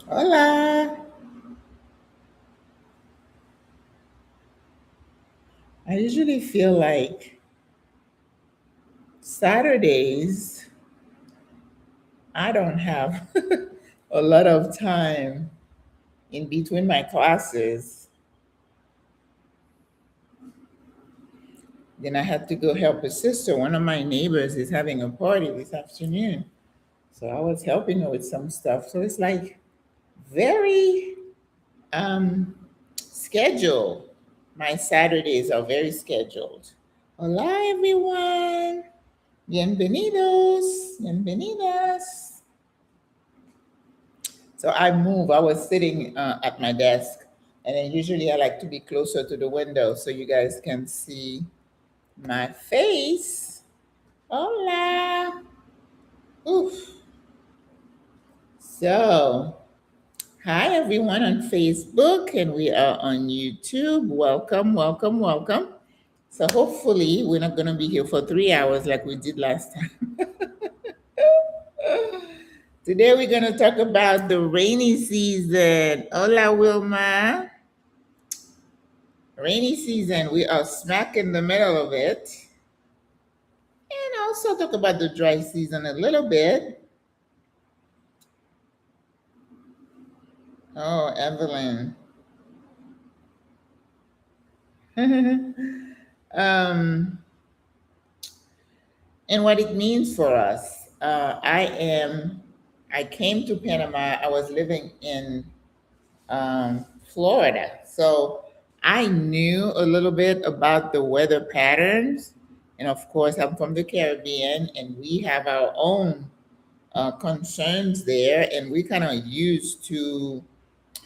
Hola. I usually feel like Saturdays, I don't have a lot of time in between my classes. Then I had to go help a sister. One of my neighbors is having a party this afternoon. So I was helping her with some stuff. So it's like very um scheduled. My Saturdays are very scheduled. Hola everyone. Bienvenidos. Bienvenidas. So I move. I was sitting at my desk, and then usually I like to be closer to the window so you guys can see my face. Hola. Oof. So, hi everyone on Facebook, and we are on YouTube. Welcome, welcome, welcome. So, hopefully, we're not going to be here for 3 hours like we did last time. Today, we're going to talk about the rainy season. Hola, Wilma. Rainy season, we are smack in the middle of it. And also talk about the dry season a little bit. Oh, Evelyn. um, and what it means for us. I came to Panama. I was living in Florida. So I knew a little bit about the weather patterns. And of course, I'm from the Caribbean, and we have our own concerns there. And we kind of used to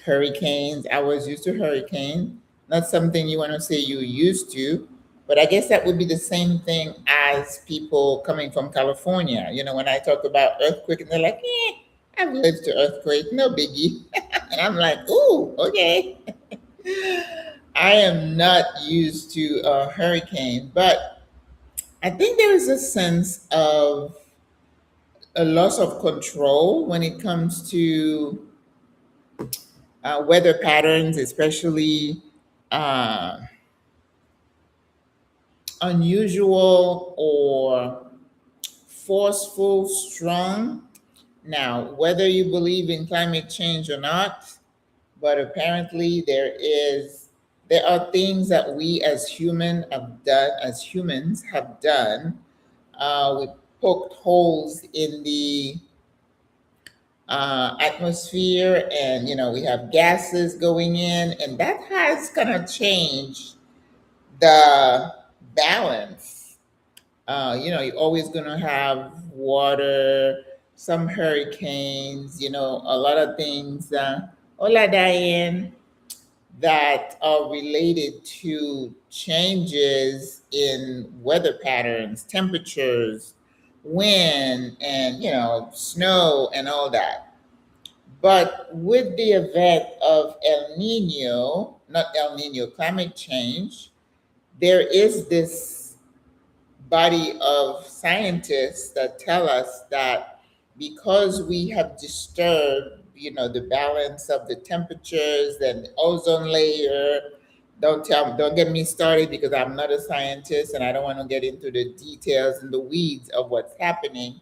hurricanes. I was used to hurricane. Not something you want to say you used to, but I guess that would be the same thing as people coming from California. You know, when I talk about earthquake, and they're like, I've lived to earthquake, no biggie. And I'm like, ooh, okay. I am not used to a hurricane, but I think there is a sense of a loss of control when it comes to weather patterns, especially uh, unusual or forceful, strong. Now, whether you believe in climate change or not, but apparently there are things that we as humans have done. We poked holes in the atmosphere, and we have gases going in, and that has kind of changed the balance. You're always going to have water, some hurricanes, a lot of things. Hola, Diane, that are related to changes in weather patterns, temperatures, wind, and, snow and all that. But with the event of El Nino, not El Nino, climate change, there is this body of scientists that tell us that because we have disturbed, the balance of the temperatures and the ozone layer. Don't get me started because I'm not a scientist and I don't want to get into the details and the weeds of what's happening.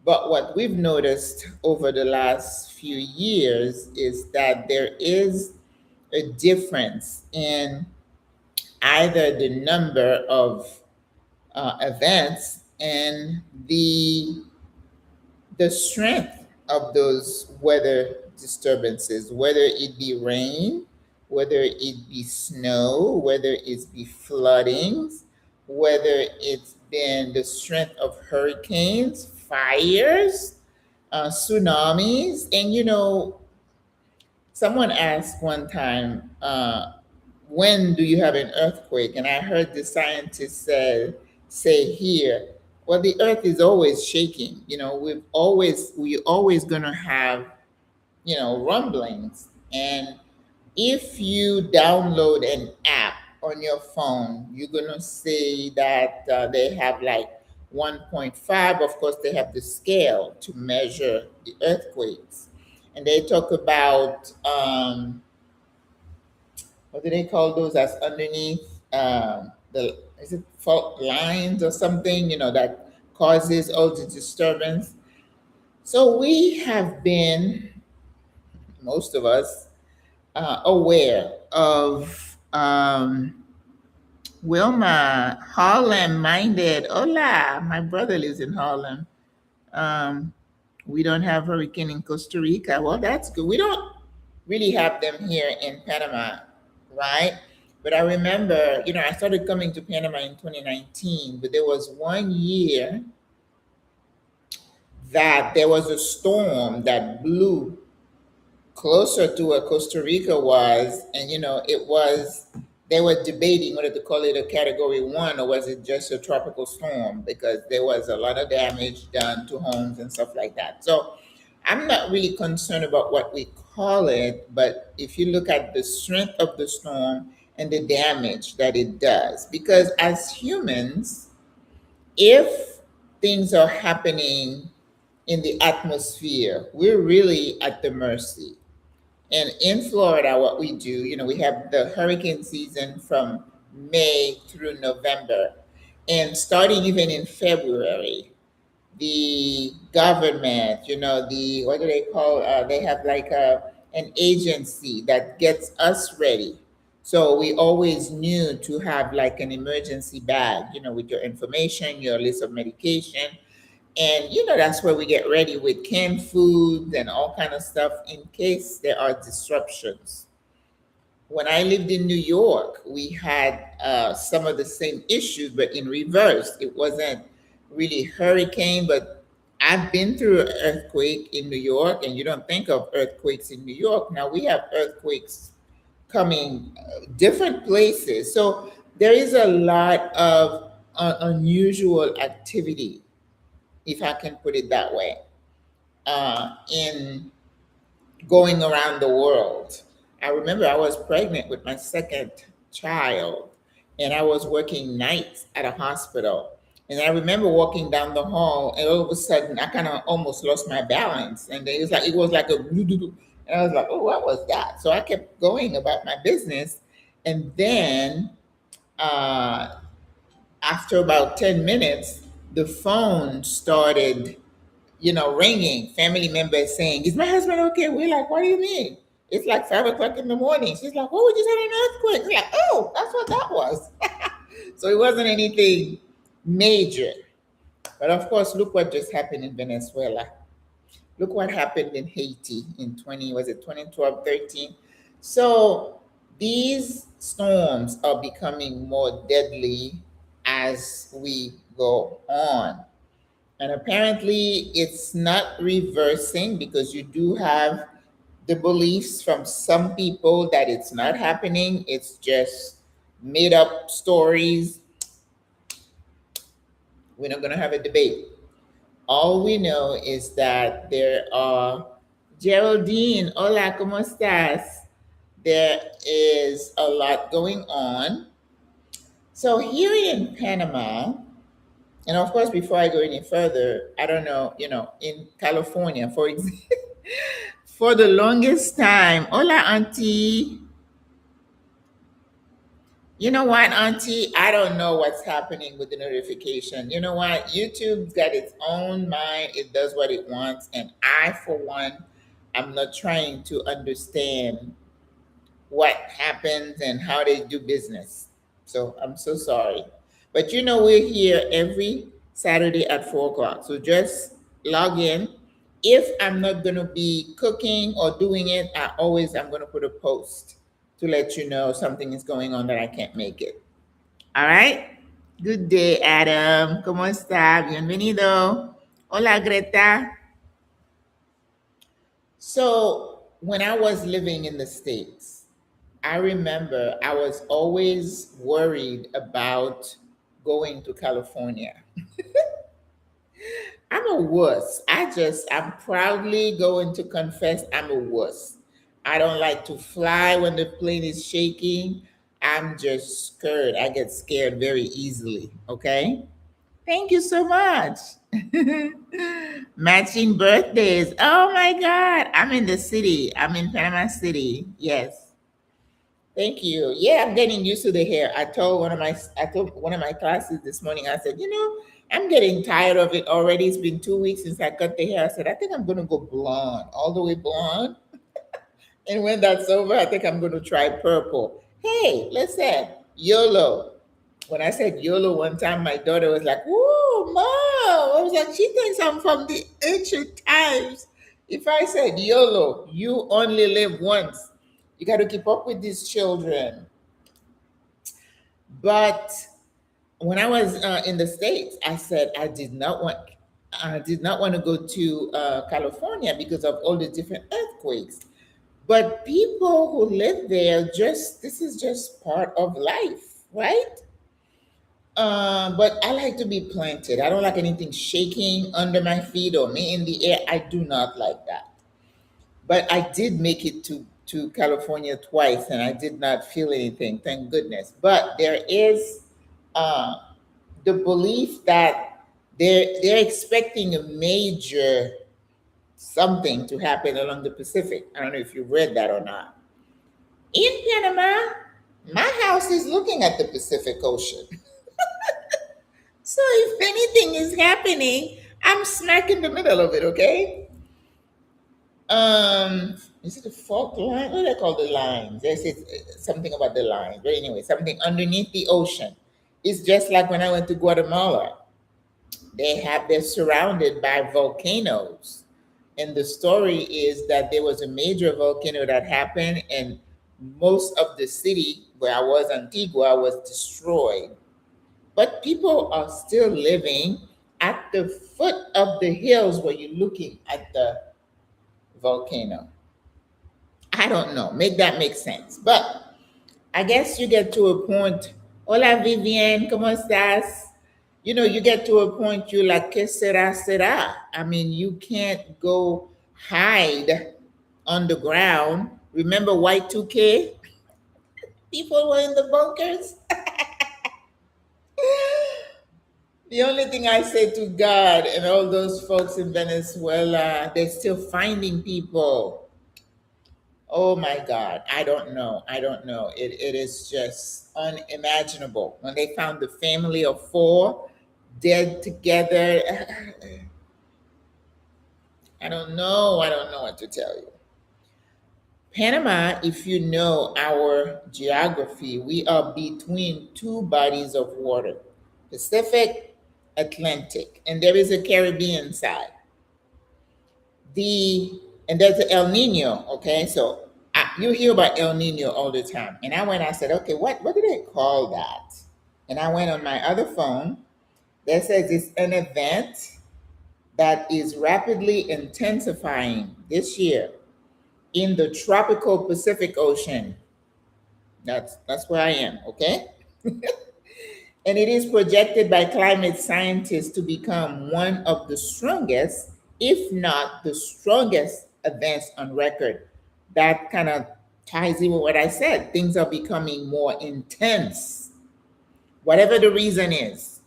But what we've noticed over the last few years is that there is a difference in either the number of events and the strength of those weather disturbances, whether it be rain, whether it be snow, whether it be floodings, whether it's been the strength of hurricanes, fires, tsunamis. And someone asked one time, when do you have an earthquake? And I heard the scientist say here, well, the earth is always shaking. We always gonna have, rumblings. And if you download an app on your phone, you're gonna see that they have like 1.5. Of course, they have the scale to measure the earthquakes, and they talk about what do they call those that's underneath the is it fault lines or something? That causes all the disturbance. So we have been, most of us, aware of Wilma, Harlem minded. Hola, my brother lives in Harlem. Um, we don't have hurricane in Costa Rica. Well, that's good. We don't really have them here in Panama, right? But I remember, I started coming to Panama in 2019, but there was one year that there was a storm that blew closer to where Costa Rica was, and it was they were debating whether to call it a category 1 or was it just a tropical storm because there was a lot of damage done to homes and stuff like that. So I'm not really concerned about what we call it, but if you look at the strength of the storm and the damage that it does, because as humans, if things are happening in the atmosphere, we're really at the mercy. And in Florida, what we do, we have the hurricane season from May through November. And starting even in February, the government, what do they call, they have like an agency that gets us ready. So we always knew to have like an emergency bag, with your information, your list of medication, and that's where we get ready with canned foods and all kind of stuff in case there are disruptions. When I lived in New York, we had some of the same issues, but in reverse. It wasn't really hurricane, but I've been through an earthquake in New York, and you don't think of earthquakes in New York. Now we have earthquakes coming different places. So there is a lot of unusual activity, if I can put it that way, in going around the world. I remember I was pregnant with my second child, and I was working nights at a hospital. And I remember walking down the hall, and all of a sudden, I kind of almost lost my balance. And it was like a, and I was like, "Oh, what was that?" So I kept going about my business, and then uh, after about 10 minutes, the phone started ringing, family members saying, "Is my husband okay?" We're like, "What do you mean? It's like 5 o'clock in the morning." She's like, "Oh, we just had an earthquake." We're like, "Oh, that's what that was." So it wasn't anything major. But of course, look what just happened in Venezuela. Look what happened in Haiti in 2012, 13. So these storms are becoming more deadly as we go on. And apparently, it's not reversing because you do have the beliefs from some people that it's not happening. It's just made up stories. We're not going to have a debate. All we know is that there are Geraldine, hola, ¿cómo estás? There is a lot going on. So here in Panama, and of course, before I go any further, I don't know, in California, for example, for the longest time, hola, auntie. You know what, auntie? I don't know what's happening with the notification. You know what? YouTube's got its own mind. It does what it wants. And I, for one, I'm not trying to understand what happens and how they do business. So I'm so sorry. But we're here every Saturday at 4 o'clock. So just log in. If I'm not going to be cooking or doing it, I'm going to put a post to let you know something is going on that I can't make it. All right? Good day, Adam. ¿Cómo está? Bienvenido. Hola, Greta. So when I was living in the States, I remember I was always worried about going to California. I'm a wuss. I'm proudly going to confess I'm a wuss. I don't like to fly when the plane is shaking. I'm just scared. I get scared very easily. Okay. Thank you so much. Matching birthdays. Oh my God. I'm in the city. I'm in Panama City. Yes. Thank you. Yeah, I'm getting used to the hair. I told one of my classes this morning, I said, I'm getting tired of it already. It's been 2 weeks since I cut the hair. I said, I think I'm gonna go blonde, all the way blonde. And when that's over, I think I'm going to try purple. Hey, listen, YOLO. When I said YOLO one time, my daughter was like, "Whoa, mom!" I was like, "She thinks I'm from the ancient times." If I said YOLO, you only live once. You got to keep up with these children. But when I was in the States, I said I did not want to go to California because of all the different earthquakes. But people who live there, just this is just part of life, right? But I like to be planted. I don't like anything shaking under my feet or me in the air. I do not like that. But I did make it to California twice, and I did not feel anything. Thank goodness. But there is uh, the belief that they're expecting a major something to happen along the Pacific. I don't know if you read that or not. In Panama, my house is looking at the Pacific Ocean. So if anything is happening, I'm smack in the middle of it, okay? Is it a fault line? What do they call the lines? They say something about the lines. But anyway, something underneath the ocean. It's just like when I went to Guatemala. They're surrounded by volcanoes. And the story is that there was a major volcano that happened, and most of the city where I was, Antigua, was destroyed. But people are still living at the foot of the hills where you're looking at the volcano. I don't know. Make that make sense. But I guess you get to a point. Hola, Vivian, ¿cómo estás? You get to a point you're like, que será, será? I mean, you can't go hide on the ground. Remember Y2K? People were in the bunkers. The only thing I say to God and all those folks in Venezuela, they're still finding people. Oh my God, I don't know. I don't know. It is just unimaginable. When they found the family of four dead together, I don't know. I don't know what to tell you. Panama, if you know our geography, we are between two bodies of water, Pacific, Atlantic, and there is a Caribbean side. The and there's the El Nino. Okay, so you hear about El Nino all the time, and I said, okay, what do they call that? And I went on my other phone. That says it's an event that is rapidly intensifying this year in the tropical Pacific Ocean. That's where I am. Okay. And it is projected by climate scientists to become one of the strongest, if not the strongest, events on record. That kind of ties in with what I said. Things are becoming more intense, whatever the reason is,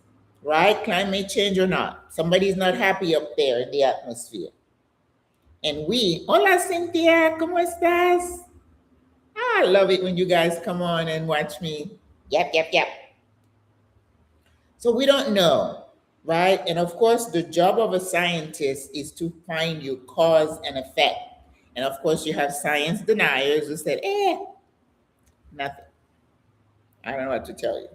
right? Climate change or not. Somebody's not happy up there in the atmosphere. And hola Cynthia, ¿cómo estás? I love it when you guys come on and watch me. Yep, yep, yep. So we don't know, right? And of course, the job of a scientist is to find you cause and effect. And of course, you have science deniers who said, nothing. I don't know what to tell you.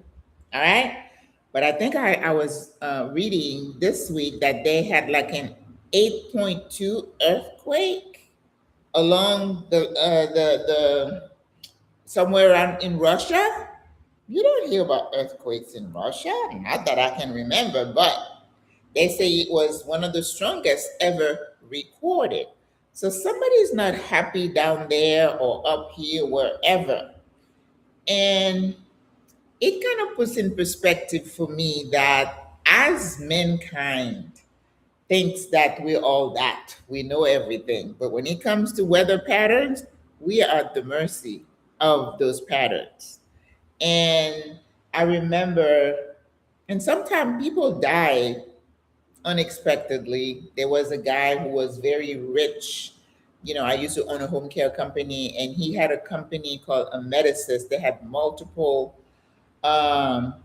All right. But I think I was reading this week that they had like an 8.2 earthquake along the somewhere around in Russia. You don't hear about earthquakes in Russia, not that I can remember, but they say it was one of the strongest ever recorded. So somebody's not happy down there or up here, wherever. And it kind of puts in perspective for me that as mankind thinks that we're all that, we know everything. But when it comes to weather patterns, we are at the mercy of those patterns. And I remember, and sometimes people die unexpectedly. There was a guy who was very rich. I used to own a home care company, and he had a company called a Medicist. They had multiple um,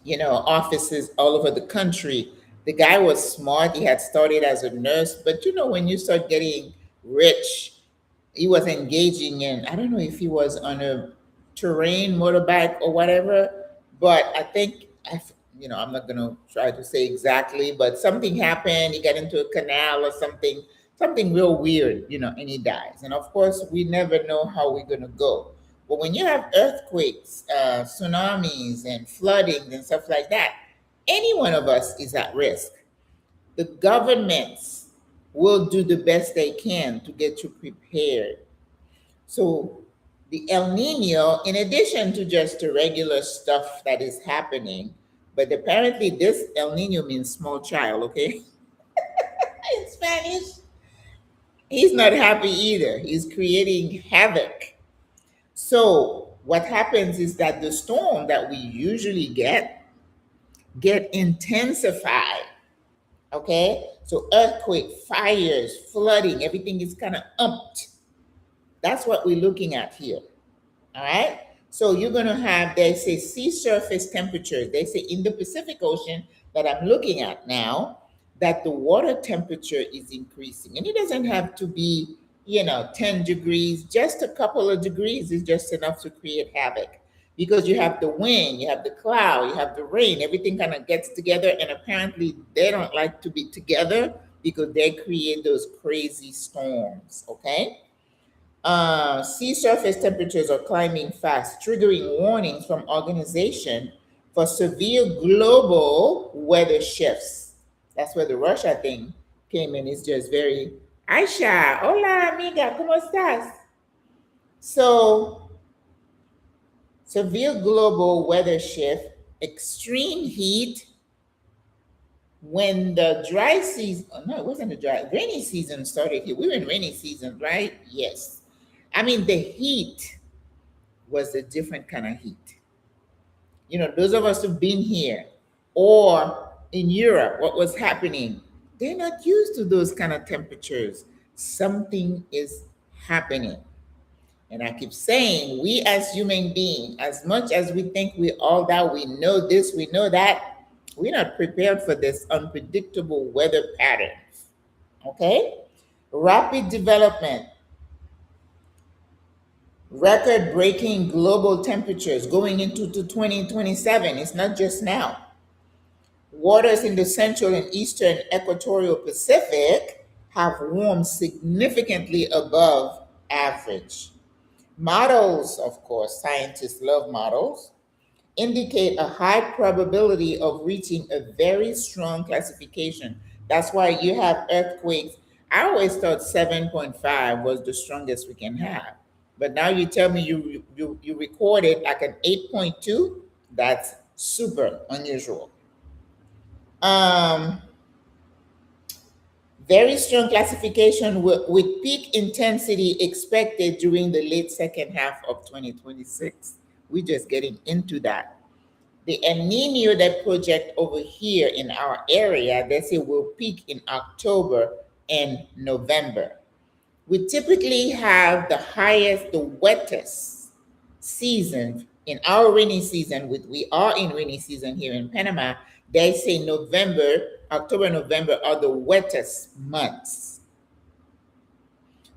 offices all over the country. The guy was smart. He had started as a nurse, but when you start getting rich, he was engaging in, I don't know if he was on a terrain motorbike or whatever, but I think I'm not gonna try to say exactly, but something happened. He got into a canal or something real weird, and he dies. And of course, we never know how we're gonna go. But when you have earthquakes, tsunamis, and flooding and stuff like that, any one of us is at risk. The governments will do the best they can to get you prepared. So the El Nino, in addition to just the regular stuff that is happening, but apparently this El Nino means small child, okay? In Spanish, he's not happy either. He's creating havoc. So what happens is that the storm that we usually get intensified. Okay? So earthquake, fires, flooding, everything is kind of umped. That's what we're looking at here. All right. So you're going to have, they say, sea surface temperatures. They say in the Pacific Ocean that I'm looking at now, that the water temperature is increasing. And it doesn't have to be, 10 degrees, just a couple of degrees is just enough to create havoc. Because you have the wind, you have the cloud, you have the rain, everything kind of gets together. And apparently they don't like to be together because they create those crazy storms. Okay. Sea surface temperatures are climbing fast, triggering warnings from organization for severe global weather shifts. That's where the Russia thing came in. It's just very, Aisha, hola amiga, ¿cómo estás? So, severe global weather shift, extreme heat, when the dry season, oh, no, it wasn't the rainy season started here. We were in rainy season, right? Yes. I mean, the heat was a different kind of heat. Those of us who've been here or in Europe, what was happening, they're not used to those kind of temperatures. Something is happening. And I keep saying, we as human beings, as much as we think we all that, we know this, we know that, we're not prepared for this unpredictable weather patterns. Okay? Rapid development, record breaking global temperatures going into 2027. It's not just now. Waters in the central and eastern equatorial Pacific have warmed significantly above average. Models, of course, scientists love models, indicate a high probability of reaching a very strong classification. That's why you have earthquakes. I always thought 7.5 was the strongest we can have. But now you tell me you recorded like an 8.2. That's super unusual. Very strong classification with peak intensity expected during the late second half of 2026. We're just getting into that. The El Nino that project over here in our area, they say will peak in October and November. We typically have the highest, the wettest season in our rainy season. We are in rainy season here in Panama. They say October, November are the wettest months.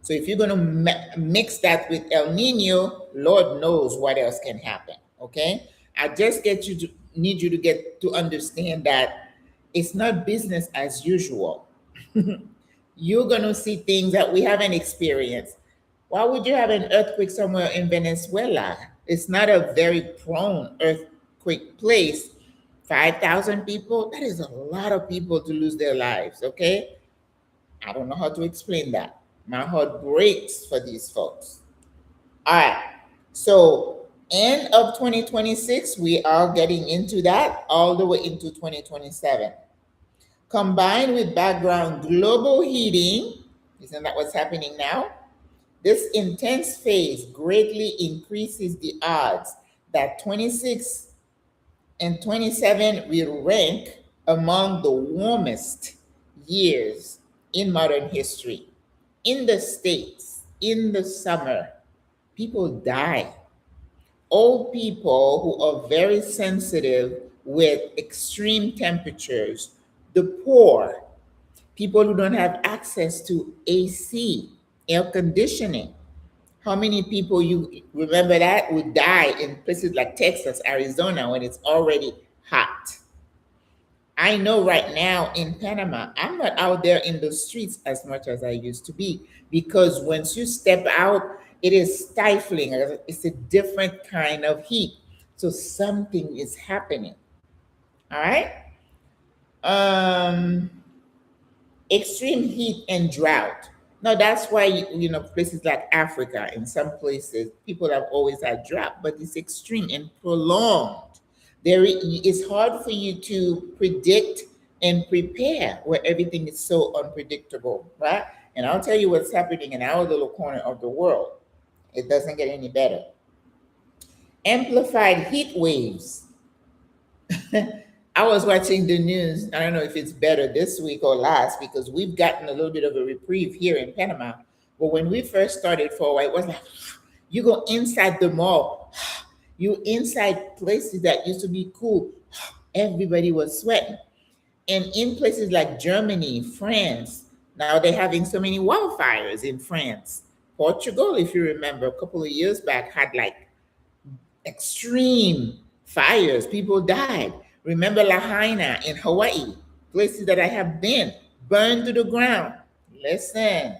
So if you're going to mix that with El Nino, Lord knows what else can happen. Okay, I just need you to get to understand that it's not business as usual. You're going to see things that we haven't experienced. Why would you have an earthquake somewhere in Venezuela? It's not a very prone earthquake place. 5,000 people, that is a lot of people to lose their lives, okay? I don't know how to explain that. My heart breaks for these folks. All right. So, end of 2026, we are getting into that all the way into 2027. Combined with background global heating, isn't that what's happening now? This intense phase greatly increases the odds that 26 and 27 will rank among the warmest years in modern history. In the States, in the summer, people die. Old people who are very sensitive with extreme temperatures, the poor, people who don't have access to AC, air conditioning. How many people you remember that would die in places like Texas, Arizona when it's already hot? I know right now in Panama, I'm not out there in the streets as much as I used to be because once you step out, it is stifling. It's a different kind of heat. So something is happening. All right. Um, Extreme heat and drought. Now that's why places like Africa, in some places, people have always had drought, but it's extreme and prolonged. It's hard for you to predict and prepare where everything is so unpredictable, right? And I'll tell you what's happening in our little corner of the world. It doesn't get any better. Amplified heat waves. I was watching the news. I don't know if it's better this week or last because we've gotten a little bit of a reprieve here in Panama. But when we first started for a while, it was like you go inside the mall, you inside places that used to be cool, everybody was sweating. And in places like Germany, France, now they're having so many wildfires in France. Portugal, if you remember, a couple of years back had like extreme fires. People died. Remember Lahaina in Hawaii, places that I have been, burned to the ground. Listen,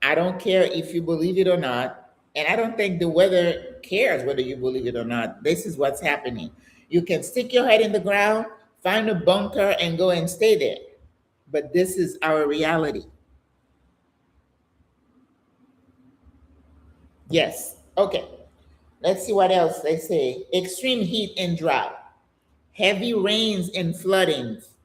I don't care if you believe it or not, and I don't think the weather cares whether you believe it or not. This is what's happening. You can stick your head in the ground, find a bunker, and go and stay there. But this is our reality. Yes. Okay. Let's see what else they say. Extreme heat and drought, heavy rains and floodings.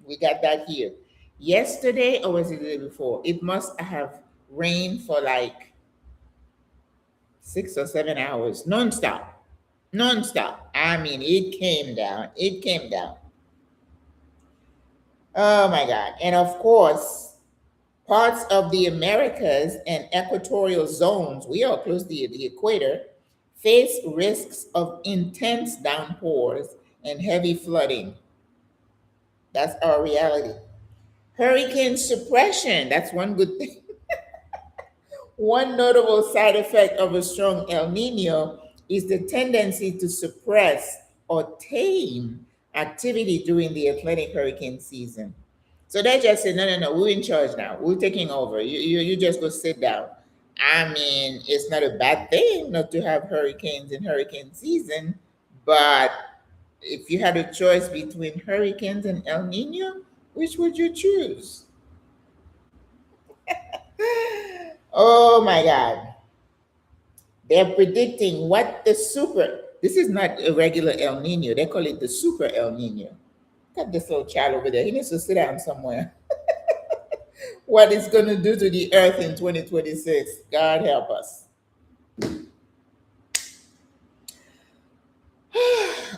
We got that here. Yesterday, or was it the day before? It must have rained for like 6 or 7 hours, nonstop. Nonstop. I mean, it came down. It came down. Oh my God. And of course, parts of the Americas and equatorial zones, we are close to the equator, face risks of intense downpours and heavy flooding. That's our reality. Hurricane suppression, that's one good thing. One notable side effect of a strong El Nino is the tendency to suppress or tame activity during the Atlantic hurricane season. So they just said, no, no, no, we're in charge now. We're taking over. You just go sit down. I mean, it's not a bad thing not to have hurricanes in hurricane season, but if you had a choice between hurricanes and El Nino, which would you choose? Oh my God. They're predicting this is not a regular El Nino. They call it the super El Nino. Got this little child over there. He needs to sit down somewhere. What it's going to do to the earth in 2026. God help us.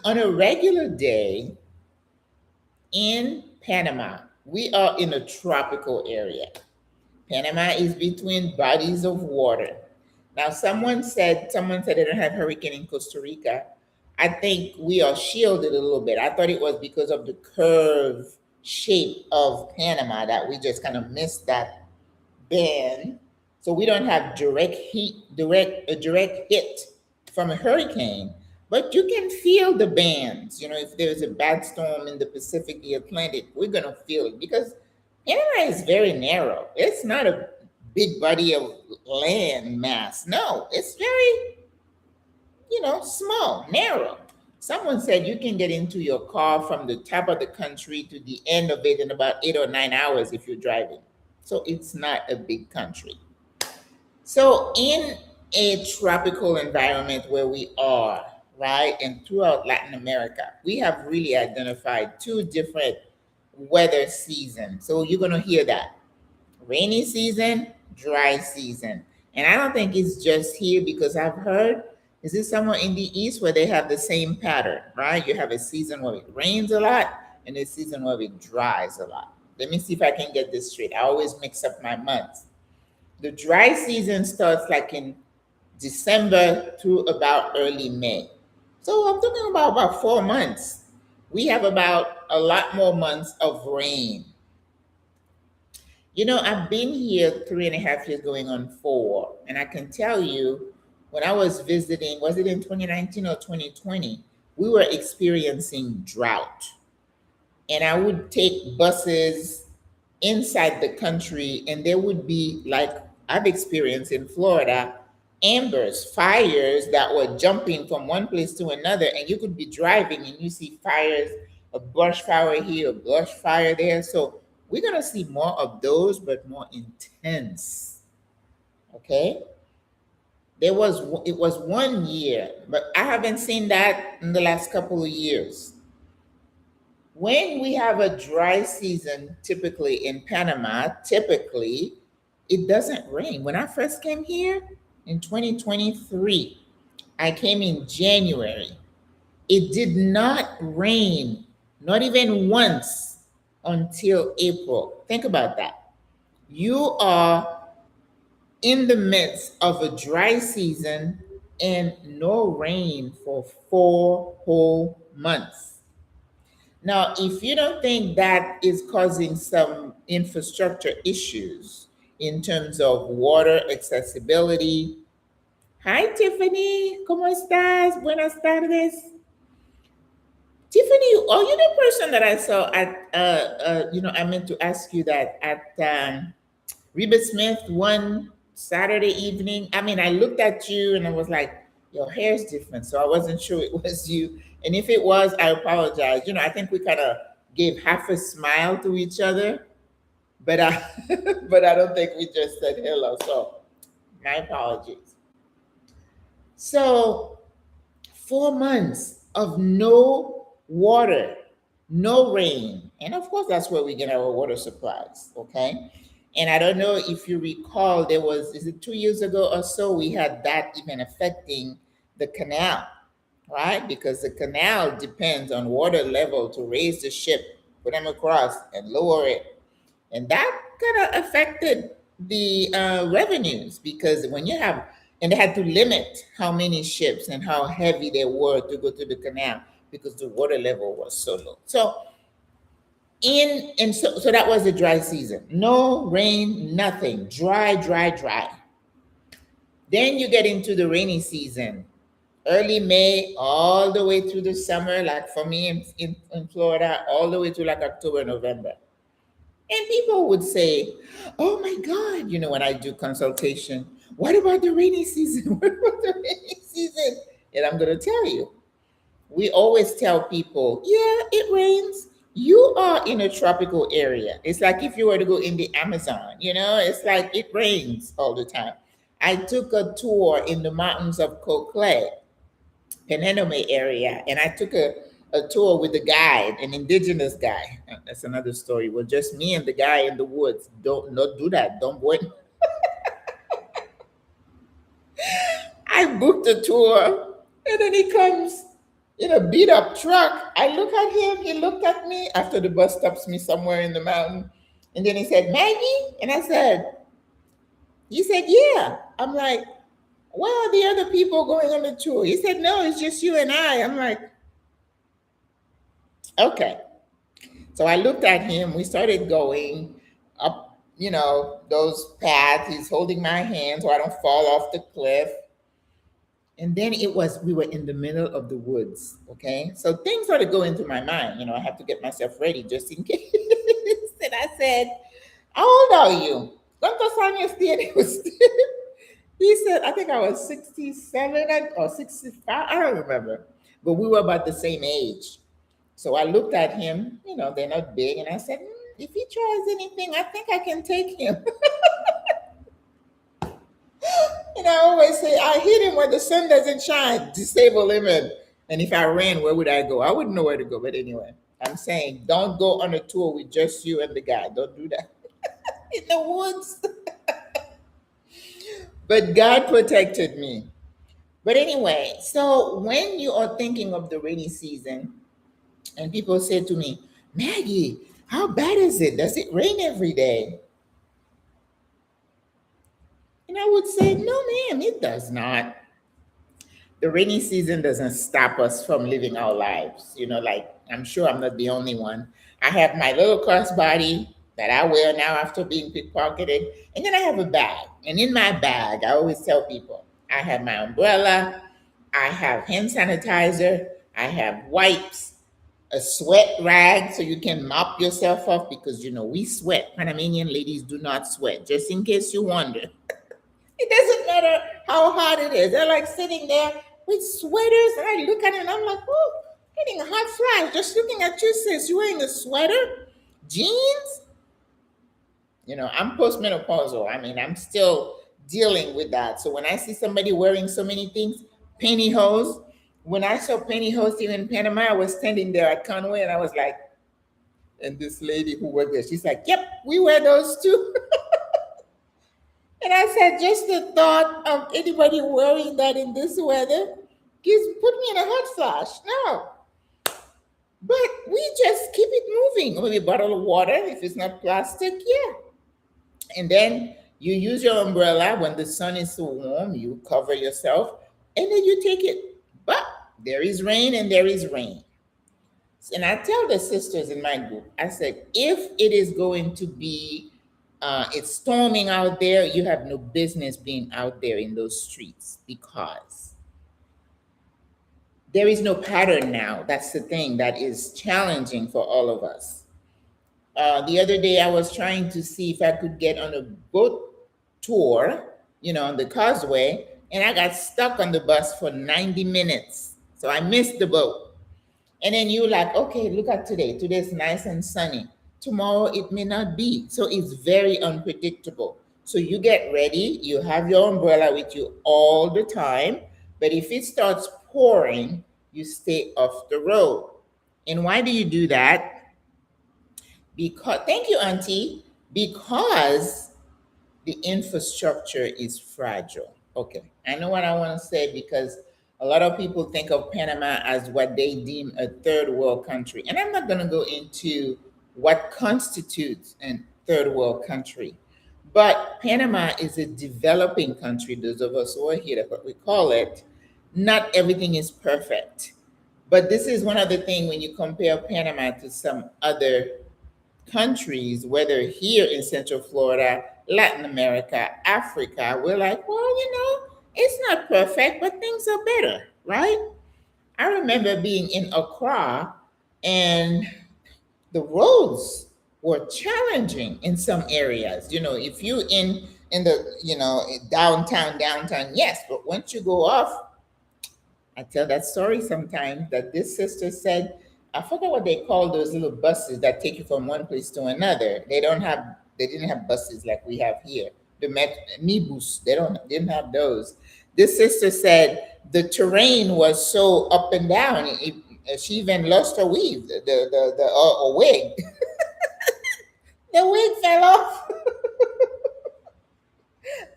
On a regular day in Panama, we are in a tropical area. Panama is between bodies of water. Now, someone said they don't have hurricane in Costa Rica. I think we are shielded a little bit. I thought it was because of the curve shape of Panama that we just kind of missed that bend. So we don't have a direct hit from a hurricane, but you can feel the bands. If there's a bad storm in the Pacific, the Atlantic, we're gonna feel it because Panama is very narrow. It's not a big body of land mass. No, it's very, small, narrow. Someone said you can get into your car from the top of the country to the end of it in about 8 or 9 hours if you're driving. So it's not a big country. So in a tropical environment where we are, right, and throughout Latin America, we have really identified two different weather seasons. So you're going to hear that rainy season, dry season. And I don't think it's just here because I've heard Is it somewhere in the east where they have the same pattern, right? You have a season where it rains a lot and a season where it dries a lot. Let me see if I can get this straight. I always mix up my months. The dry season starts like in December through about early May. So I'm talking about 4 months. We have about a lot more months of rain. I've been here 3.5 years going on 4, and I can tell you when I was visiting, was it in 2019 or 2020, we were experiencing drought. And I would take buses inside the country, and there would be, like I've experienced in Florida, ambers, fires that were jumping from one place to another, and you could be driving and you see fires, a brush fire here, a brush fire there. So we're gonna see more of those, but more intense. Okay. It was one year, but I haven't seen that in the last couple of years. When we have a dry season, typically in Panama, typically it doesn't rain. When I first came here in 2023, I came in January. It did not rain, not even once until April. Think about that. You are in the midst of a dry season and no rain for 4 whole months. Now, if you don't think that is causing some infrastructure issues in terms of water accessibility, hi Tiffany, ¿cómo estás? Buenas tardes. Tiffany, are you the person that I saw at, I meant to ask you that at Reba Smith one Saturday evening? I mean, I looked at you and I was like, your hair's different. So I wasn't sure it was you. And if it was, I apologize. I think we kind of gave half a smile to each other, but I, but I don't think we just said hello. So my apologies. So 4 months of no water, no rain. And of course, that's where we get our water supplies. Okay. And I don't know if you recall, is it 2 years ago or so, we had that even affecting the canal, right? Because the canal depends on water level to raise the ship, put them across, and lower it. And that kind of affected the revenues because and they had to limit how many ships and how heavy they were to go through the canal because the water level was so low. So that was the dry season. No rain, nothing. Dry, dry, dry. Then you get into the rainy season. Early May, all the way through the summer, like for me in Florida, all the way to like October, November. And people would say, oh my God, when I do consultation, what about the rainy season? What about the rainy season? And I'm going to tell you, we always tell people, yeah, it rains. You are in a tropical area. It's like if you were to go in the Amazon, it's like it rains all the time. I took a tour in the mountains of Coquelin, Penenome area, and I took a tour with a guide, an indigenous guy. That's another story. Well, just me and the guy in the woods. Don't not do that. Don't boy. I booked a tour, and then he comes in a beat up truck. I look at him, he looked at me after the bus stops me somewhere in the mountain. And then he said, Maggie? And I said, he said, yeah. I'm like, where are the other people going on the tour? He said, no, it's just you and I. I'm like, okay. So I looked at him. We started going up, those paths. He's holding my hand so I don't fall off the cliff. And then we were in the middle of the woods. Okay. So things started going through my mind. I have to get myself ready just in case. And I said, how old are you? ¿Cuántos años tiene usted? He said, I think I was 67 or 65. I don't remember. But we were about the same age. So I looked at him, they're not big. And I said, if he tries anything, I think I can take him. And I always say, I hit him where the sun doesn't shine, disable him. And if I ran, where would I go? I wouldn't know where to go. But anyway, I'm saying, don't go on a tour with just you and the guy. Don't do that in the woods. But God protected me. But anyway, so when you are thinking of the rainy season, and people say to me, Maggie, how bad is it? Does it rain every day? And I would say, no, ma'am, it does not. The rainy season doesn't stop us from living our lives. Like, I'm sure I'm not the only one. I have my little crossbody that I wear now after being pickpocketed. And then I have a bag. And in my bag, I always tell people, I have my umbrella, I have hand sanitizer, I have wipes, a sweat rag so you can mop yourself off because we sweat. Panamanian ladies do not sweat, just in case you wonder. It doesn't matter how hot it is. They're like sitting there with sweaters, and I look at it and I'm like, oh, getting a hot flash just looking at you, sis. You wearing a sweater, jeans? I'm postmenopausal. I mean, I'm still dealing with that. So when I see somebody wearing so many things, pantyhose. When I saw pantyhose here in Panama, I was standing there at Conway and I was like, and this lady who worked there, she's like, yep, we wear those too. And I said, just the thought of anybody wearing that in this weather put me in a hot flash. No. But we just keep it moving. Maybe a bottle of water, if it's not plastic, yeah. And then you use your umbrella when the sun is so warm, you cover yourself, and then you take it. But there is rain and there is rain. And I tell the sisters in my group, I said, if it is going to be, it's storming out there, you have no business being out there in those streets because there is no pattern now. That's the thing that is challenging for all of us. The other day, I was trying to see if I could get on a boat tour, on the causeway, and I got stuck on the bus for 90 minutes. So I missed the boat. And then you're like, okay, look at today. Today's nice and sunny. Tomorrow it may not be. So it's very unpredictable. So you get ready, you have your umbrella with you all the time. But if it starts pouring, you stay off the road. And why do you do that? Because, thank you, Auntie, because the infrastructure is fragile. Okay, I know what I want to say because a lot of people think of Panama as what they deem a third world country. And I'm not going to go into what constitutes a third world country. But Panama is a developing country. Those of us who are here, that's what we call it. Not everything is perfect. But this is one of the things when you compare Panama to some other countries, whether here in Central Florida, Latin America, Africa, we're like, well, it's not perfect, but things are better, right? I remember being in Accra and the roads were challenging in some areas. If you in the downtown, yes, but once you go off, I tell that story sometimes that this sister said, I forget what they call those little buses that take you from one place to another. They didn't have buses like we have here. The Mibus, didn't have those. This sister said the terrain was so up and down. She even lost her weave, the wig. The wig fell off.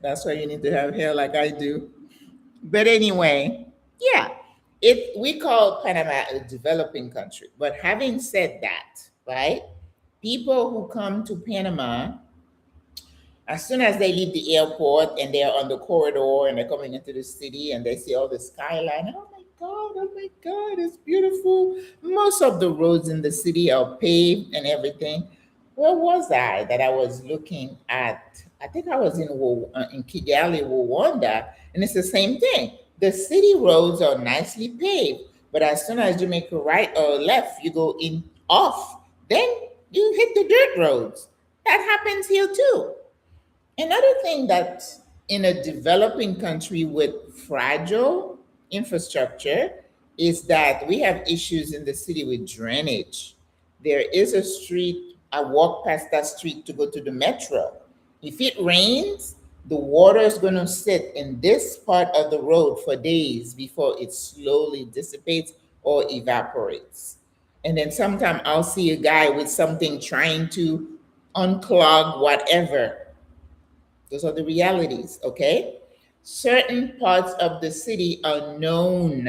That's why you need to have hair like I do. But anyway, yeah, we call Panama a developing country. But having said that, right, people who come to Panama, as soon as they leave the airport and they're on the corridor and they're coming into the city and they see all the skyline, oh my God, it's beautiful. Most of the roads in the city are paved and everything. Where was I that I was looking at? I think I was in Kigali, Rwanda, and it's the same thing. The city roads are nicely paved, but as soon as you make a right or a left, you go in off, then you hit the dirt roads. That happens here too. Another thing that in a developing country with fragile infrastructure is that we have issues in the city with drainage. There is a street, I walk past that street to go to the metro. If it rains, the water is going to sit in this part of the road for days before it slowly dissipates or evaporates. And then sometime I'll see a guy with something trying to unclog whatever. Those are the realities, okay? Certain parts of the city are known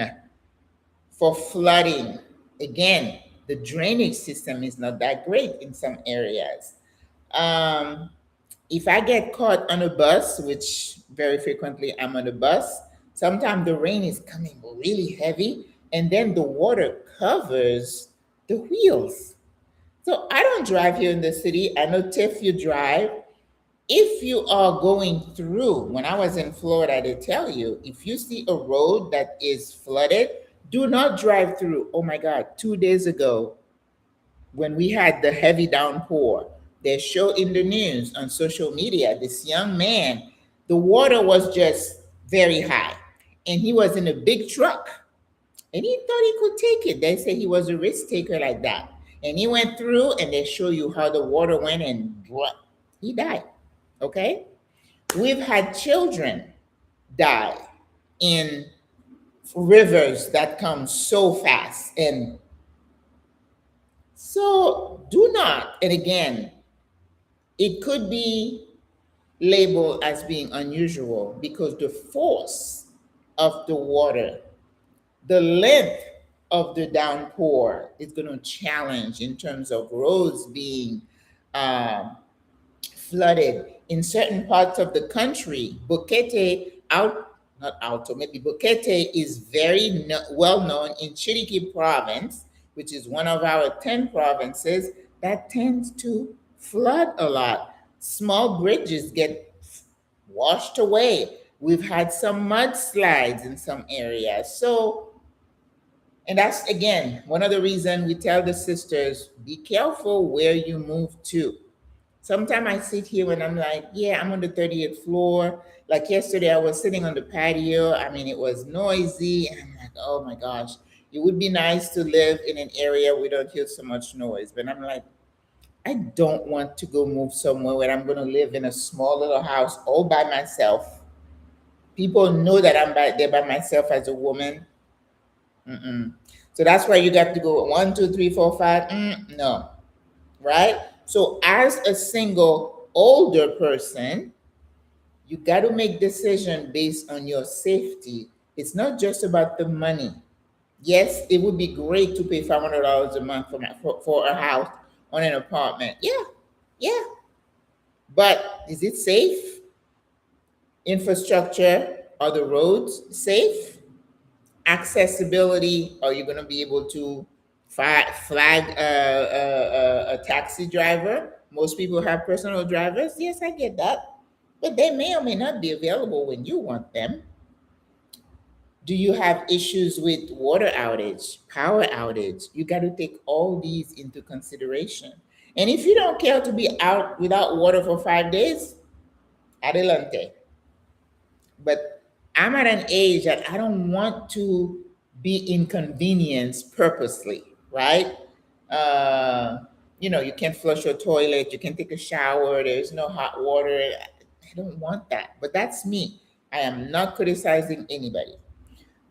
for flooding. Again, the drainage system is not that great in some areas. Um, if I get caught on a bus, which very frequently I'm on a bus, sometimes the rain is coming really heavy and then the water covers the wheels. So I don't drive here in the city. I know Tiff, you drive. If you are going through, when I was in Florida, they tell you if you see a road that is flooded, do not drive through. Oh my God, 2 days ago, when we had the heavy downpour, they show in the news on social media this young man, the water was just very high, and he was in a big truck, and he thought he could take it. They say he was a risk taker like that, and he went through, and they show you how the water went and he died. Okay, we've had children die in rivers that come so fast, and so do not. And again, it could be labeled as being unusual because the force of the water, the length of the downpour is going to challenge in terms of roads being um, flooded in certain parts of the country. Boquete, out, not Alto, maybe Boquete is very well known in Chiriquí province, which is one of our 10 provinces that tends to flood a lot. Small bridges get washed away. We've had some mudslides in some areas. So, and that's again one of the reasons we tell the sisters be careful where you move to. Sometimes I sit here and I'm like, yeah, I'm on the 30th floor. Like yesterday, I was sitting on the patio. I mean, it was noisy. And I'm like, oh my gosh, it would be nice to live in an area where we don't hear so much noise. But I'm like, I don't want to go move somewhere where I'm going to live in a small little house all by myself. People know that I'm there by myself as a woman. Mm-mm. So that's why you got to go 1, 2, 3, 4, 5. No, right? So as a single older person, you got to make decision based on your safety. It's not just about the money. Yes, it would be great to pay $500 a month for a house on an apartment. Yeah, yeah. But is it safe? Infrastructure, are the roads safe? Accessibility, are you going to be able to flag a taxi driver? Most people have personal drivers. Yes, I get that. But they may or may not be available when you want them. Do you have issues with water outage, power outage? You got to take all these into consideration. And if you don't care to be out without water for 5 days, adelante. But I'm at an age that I don't want to be inconvenienced purposely, right? Uh, you can't flush your toilet, you can take a shower, there's no hot water. I don't want that. But that's me. I am not criticizing anybody.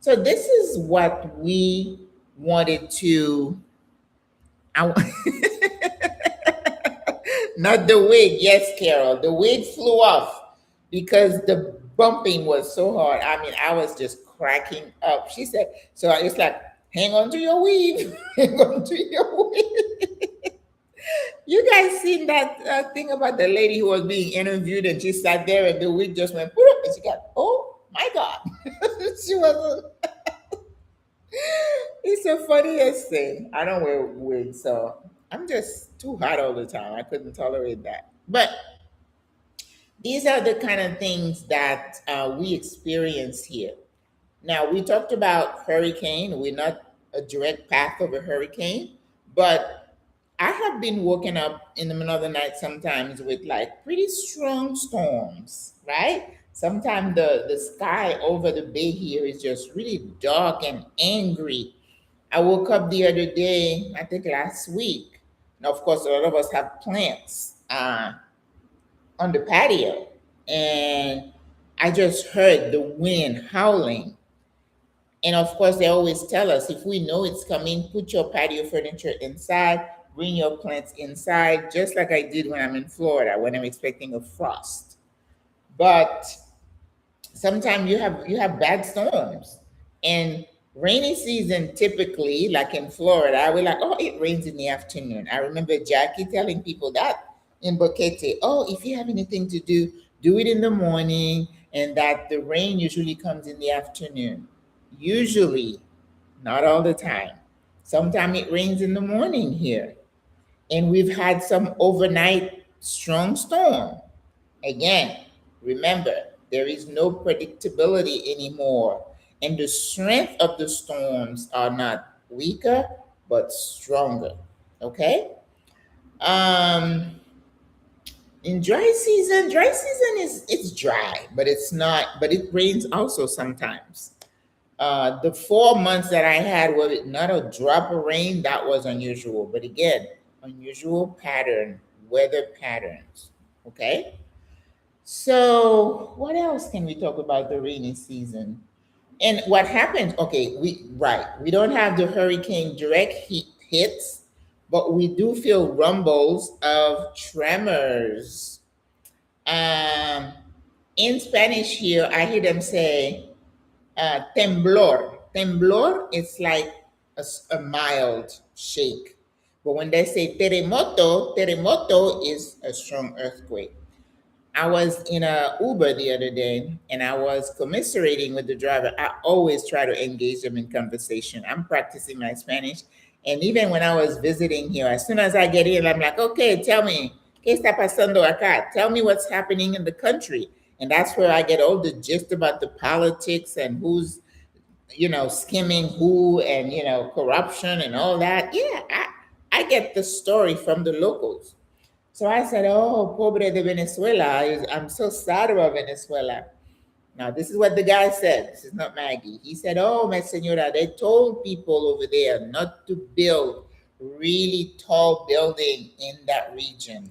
So this is what we wanted to. I, Not the wig. Yes, Carol. The wig flew off because the bumping was so hard. I mean, I was just cracking up. She said, so I was like, hang on to your weave. Hang on to your weave. You guys seen that thing about the lady who was being interviewed and she sat there and the wig just went, "Boop," and she got, oh my God. She was, it's the funniest thing. I don't wear wigs, so I'm just too hot all the time. I couldn't tolerate that. But these are the kind of things that we experience here. Now, we talked about hurricane. We're not a direct path of a hurricane, but I have been woken up in the middle of the night sometimes with like pretty strong storms, right? Sometimes the sky over the bay here is just really dark and angry. I woke up the other day, I think last week. Now, of course, a lot of us have plants on the patio, and I just heard the wind howling. And of course, they always tell us if we know it's coming, put your patio furniture inside, bring your plants inside, just like I did when I'm in Florida when I'm expecting a frost. But sometimes you have bad storms. And rainy season, typically like in Florida, we're like, oh, it rains in the afternoon. I remember Jackie telling people that in Boquete, oh, if you have anything to do, do it in the morning, and that the rain usually comes in the afternoon. Usually, not all the time. Sometimes it rains in the morning here, and we've had some overnight strong storm. Again, remember, there is no predictability anymore, and the strength of the storms are not weaker but stronger. Okay? Um, in dry season is it's dry, but it's not. But it rains also sometimes. The 4 months that I had with not a drop of rain, that was unusual. But again, unusual pattern, weather patterns. Okay. So, what else can we talk about the rainy season? And what happens? Okay, we don't have the hurricane direct hits, but we do feel rumbles of tremors. Um, in Spanish here, I hear them say temblor. Temblor is like a mild shake, but when they say terremoto, terremoto is a strong earthquake. I was in a Uber the other day and I was commiserating with the driver. I always try to engage them in conversation. I'm practicing my Spanish. And even when I was visiting here, as soon as I get in, I'm like, okay, tell me, ¿qué está pasando acá? Tell me what's happening in the country. And that's where I get all the gist about the politics and who's, skimming who and, corruption and all that. Yeah, I get the story from the locals. So I said, "Oh, pobre de Venezuela. I'm so sad about Venezuela." Now, this is what the guy said. This is not Maggie. He said, "Oh, my señora, they told people over there not to build really tall building in that region."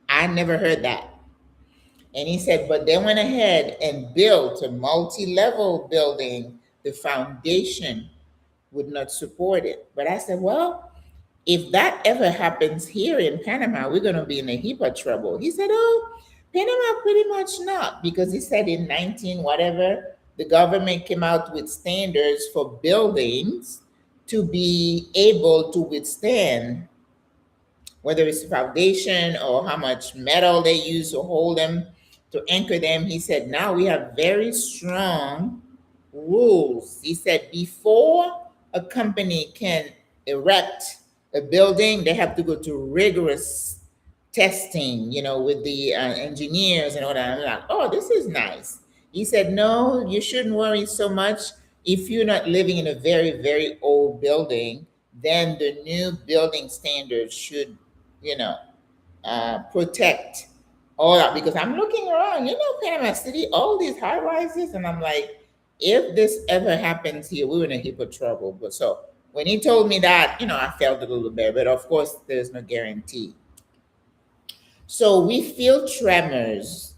I never heard that. And he said, "But they went ahead and built a multi-level building. The foundation would not support it." But I said, "Well, if that ever happens here in Panama, we're going to be in a heap of trouble." He said, "Oh, Panama pretty much not," because he said in 19 whatever, the government came out with standards for buildings to be able to withstand, whether it's foundation or how much metal they use to hold them, to anchor them. He said, now we have very strong rules. He said, before a company can erect a building, they have to go to rigorous testing, with the engineers and all that. I'm like, oh, this is nice. He said, no, you shouldn't worry so much. If you're not living in a very, very old building, then the new building standards should, you know, protect all that. Because I'm looking around, Panama City, all these high rises, and I'm like, if this ever happens here, we're in a heap of trouble. But so when he told me that, I felt a little bit, but of course, there's no guarantee. So we feel tremors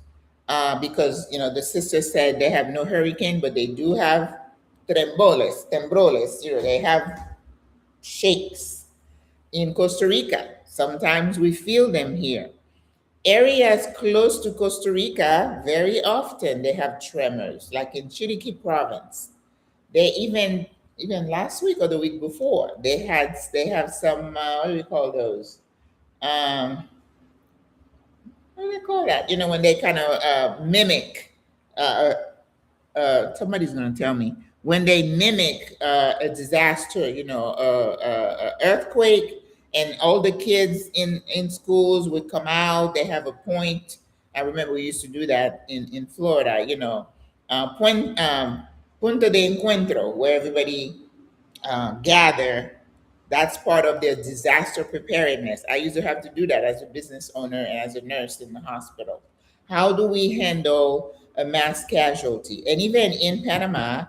because the sister said they have no hurricane, but they do have trembroles. They have shakes in Costa Rica. Sometimes we feel them here. Areas close to Costa Rica, very often they have tremors, like in Chiriquí province. They even last week or the week before, they have some what do we call those? Um, what do they call that? When they kind of mimic. Uh, Somebody's going to tell me when they mimic a disaster, earthquake, and all the kids in schools would come out. They have a point. I remember we used to do that in Florida. Punto de encuentro, where everybody gather. That's part of their disaster preparedness. I used to have to do that as a business owner and as a nurse in the hospital. How do we handle a mass casualty? And even in Panama,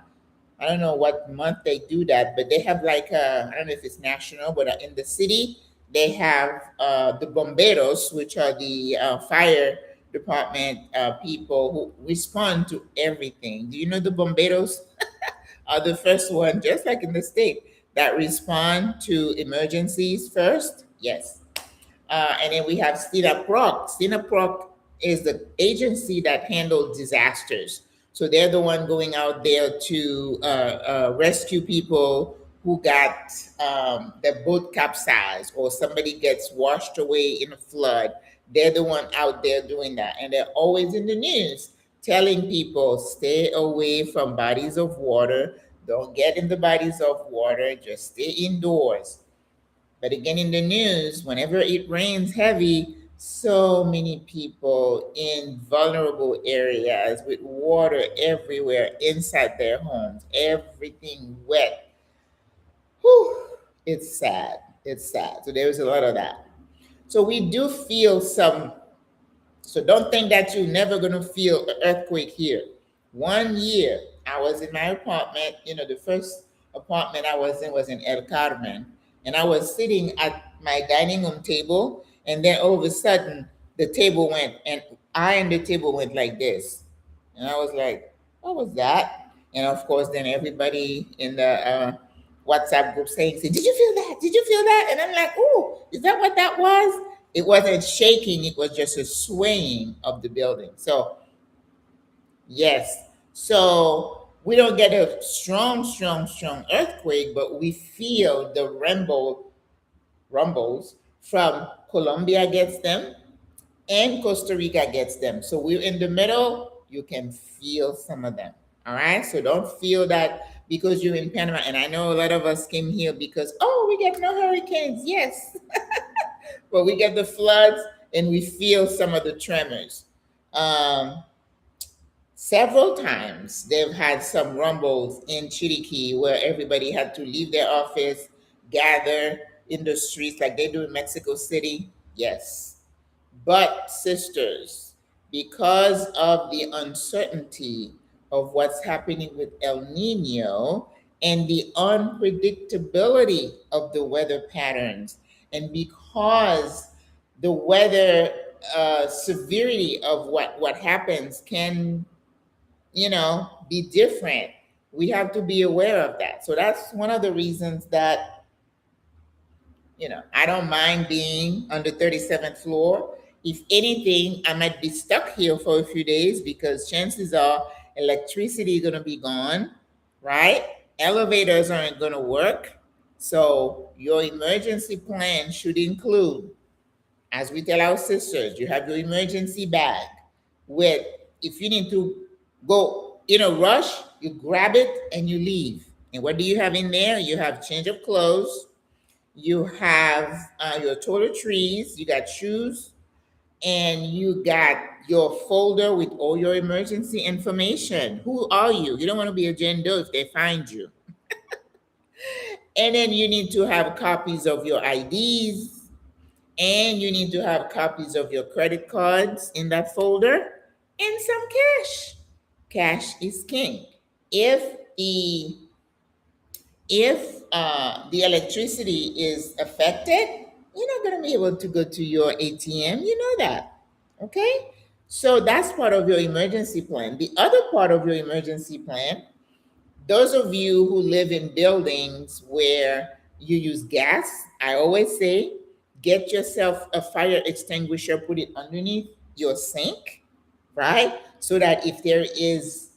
I don't know what month they do that, but they have like I don't know if it's national, but in the city they have the bomberos, which are the fire department people who respond to everything. Do you know the bomberos are the first one, just like in the state, that respond to emergencies first? Yes. And then we have SINAPROC. SINAPROC is the agency that handles disasters. So they're the one going out there to rescue people who got their boat capsized or somebody gets washed away in a flood. They're the one out there doing that. And they're always in the news telling people stay away from bodies of water. Don't get in the bodies of water. Just stay indoors. But again, in the news, whenever it rains heavy, so many people in vulnerable areas with water everywhere inside their homes, everything wet. Whew, it's sad. It's sad. So there's a lot of that. So we do feel some, so don't think that you're never going to feel an earthquake here. 1 year, I was in my apartment. The first apartment I was in El Carmen, and I was sitting at my dining room table, and then all of a sudden the table went, and I and the table went like this, and I was like, "What was that?" And of course, then everybody in the WhatsApp group saying, "Did you feel that? Did you feel that?" And I'm like, "Oh, is that what that was?" It wasn't shaking, it was just a swaying of the building. So, yes. So, we don't get a strong, strong, strong earthquake, but we feel the rumbles from Colombia gets them and Costa Rica gets them. So, we're in the middle, you can feel some of them. All right. So, don't feel that because you're in Panama. And I know a lot of us came here because, oh, we get no hurricanes. Yes. But we get the floods and we feel some of the tremors. Um, Several times they've had some rumbles in Chiriquí where everybody had to leave their office, gather in the streets like they do in Mexico City. Yes. But, sisters, because of the uncertainty of what's happening with El Nino and the unpredictability of the weather patterns, and because the weather severity of what happens can, be different, we have to be aware of that. So that's one of the reasons that I don't mind being on the 37th floor. If anything, I might be stuck here for a few days because chances are electricity is going to be gone, right? Elevators aren't going to work. So your emergency plan should include, as we tell our sisters, you have your emergency bag with, if you need to go in a rush, you grab it and you leave. And what do you have in there? You have change of clothes, you have your toiletries, you got shoes, and you got your folder with all your emergency information. Who are you? You don't want to be a Jane Doe if they find you. And then you need to have copies of your IDs, and you need to have copies of your credit cards in that folder, and some cash. Cash is king. If the electricity is affected, you're not going to be able to go to your ATM. You know that. Okay? So that's part of your emergency plan. The other part of your emergency plan, those of you who live in buildings where you use gas, I always say get yourself a fire extinguisher, put it underneath your sink, right? So that if there is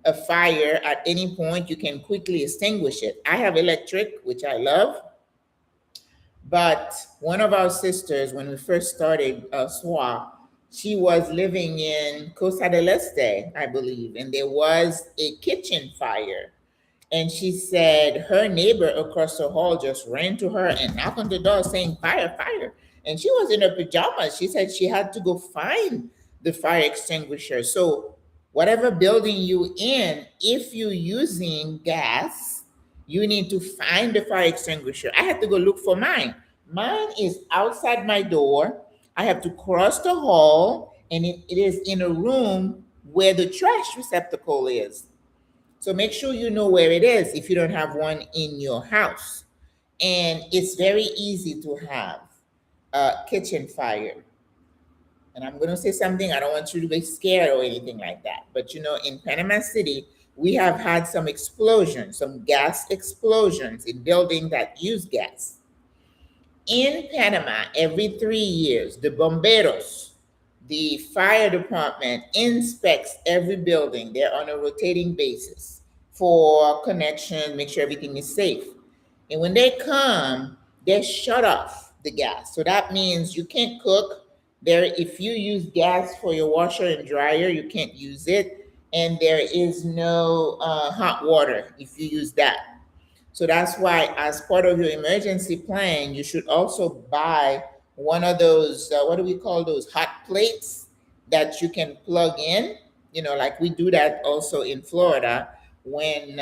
a fire at any point, you can quickly extinguish it. I have electric, which I love, but one of our sisters, when we first started SWRA, she was living in Costa del Este, I believe, and there was a kitchen fire. And she said her neighbor across the hall just ran to her and knocked on the door saying, "Fire, fire." And she was in her pajamas. She said she had to go find the fire extinguisher. So, whatever building you in, if you're using gas, you need to find the fire extinguisher. I had to go look for mine. Mine is outside my door. I have to cross the hall, and it is in a room where the trash receptacle is. So make sure you know where it is if you don't have one in your house. And it's very easy to have a kitchen fire. And I'm going to say something, I don't want you to be scared or anything like that. But in Panama City, we have had some explosions, some gas explosions in buildings that use gas. In Panama, every 3 years, the bomberos, the fire department inspects every building. They're on a rotating basis for connection, make sure everything is safe. And when they come, they shut off the gas. So that means you can't cook there. If you use gas for your washer and dryer, you can't use it. And there is no hot water if you use that. So that's why, as part of your emergency plan, you should also buy one of those, what do we call those, hot plates that you can plug in. Like we do that also in Florida when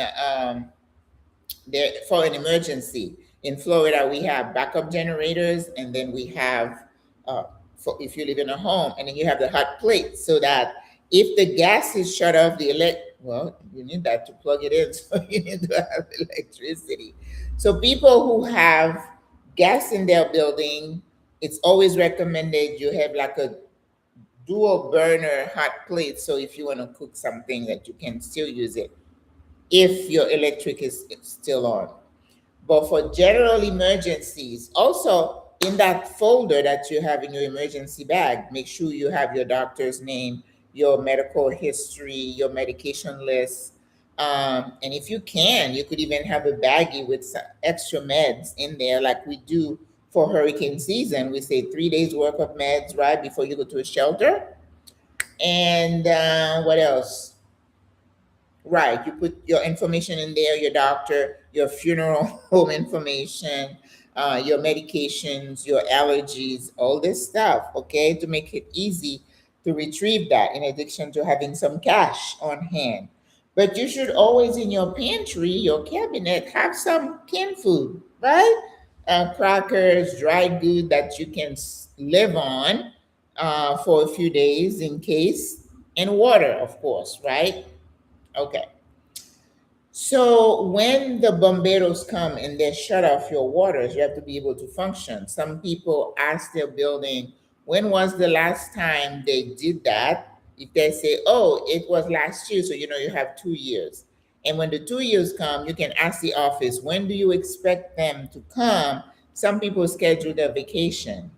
there for an emergency. In Florida, we have backup generators, and then we have, for if you live in a home, and then you have the hot plate, so that if the gas is shut off, well, you need that to plug it in, so you need to have electricity. So people who have gas in their building, it's always recommended you have like a dual burner hot plate, so if you want to cook something, that you can still use it if your electric is still on. But for general emergencies, also in that folder that you have in your emergency bag, make sure you have your doctor's name, your medical history, your medication list. And if you can, you could even have a baggie with some extra meds in there, like we do for hurricane season. We say 3 days worth of meds right before you go to a shelter. And what else? Right, you put your information in there, your doctor, your funeral home information, your medications, your allergies, all this stuff, okay, to make it easy to retrieve that, in addition to having some cash on hand. But you should always, in your pantry, your cabinet, have some canned food, right? Crackers, dry good that you can live on for a few days in case, and water, of course, right? Okay. So when the bomberos come and they shut off your waters, you have to be able to function. Some people ask their building, when was the last time they did that? If they say, oh, it was last year, so you have 2 years. And when the 2 years come, you can ask the office, when do you expect them to come? Some people schedule their vacation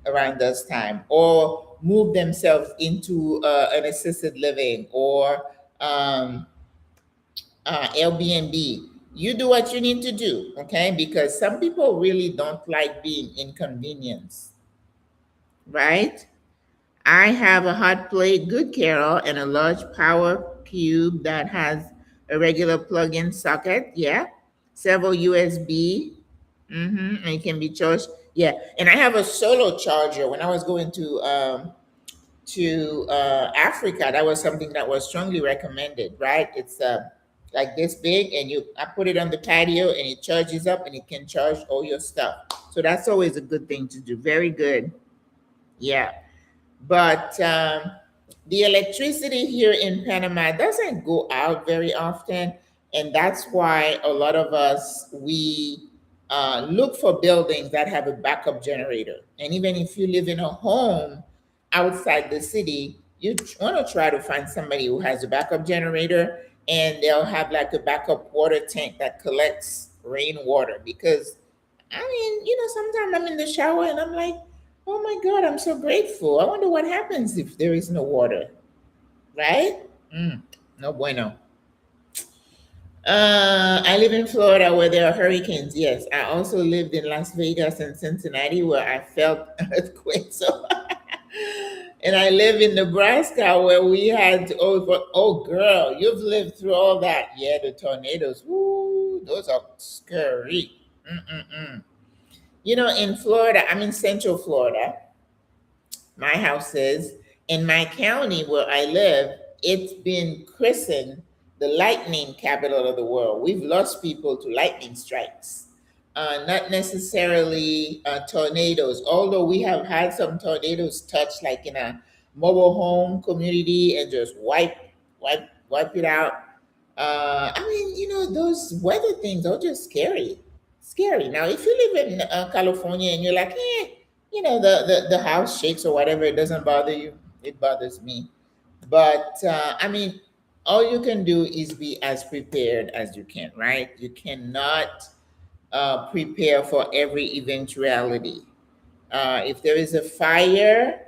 around this time, or move themselves into an assisted living, or Airbnb. You do what you need to do, okay? Because some people really don't like being inconvenienced, right? I have a hot plate, good Carol, and a large power cube that has a regular plug-in socket. Yeah, several USB. And it can be charged. Yeah, and I have a solo charger. When I was going to Africa, that was something that was strongly recommended, right? It's like this big, and I put it on the patio, and it charges up, and it can charge all your stuff. So that's always a good thing to do. Very good. Yeah. But the electricity here in Panama doesn't go out very often, and that's why a lot of us we look for buildings that have a backup generator. And even if you live in a home outside the city, you want to try to find somebody who has a backup generator, and they'll have like a backup water tank that collects rainwater. Because I mean, sometimes I'm in the shower and I'm like, oh my God, I'm so grateful. I wonder what happens if there is no water, right? No bueno. I live in Florida where there are hurricanes. Yes, I also lived in Las Vegas and Cincinnati where I felt earthquakes. So, and I live in Nebraska where we had, oh girl, you've lived through all that. Yeah, the tornadoes. Woo, those are scary. Mm-mm-mm. In Florida, I'm in Central Florida, my house is, in my county where I live, it's been christened the lightning capital of the world. We've lost people to lightning strikes, not necessarily tornadoes, although we have had some tornadoes touch, like in a mobile home community, and just wipe it out. I mean, those weather things are just scary. Scary. Now, if you live in California and you're like, the house shakes or whatever, it doesn't bother you. It bothers me. But I mean, all you can do is be as prepared as you can, right? You cannot prepare for every eventuality. If there is a fire,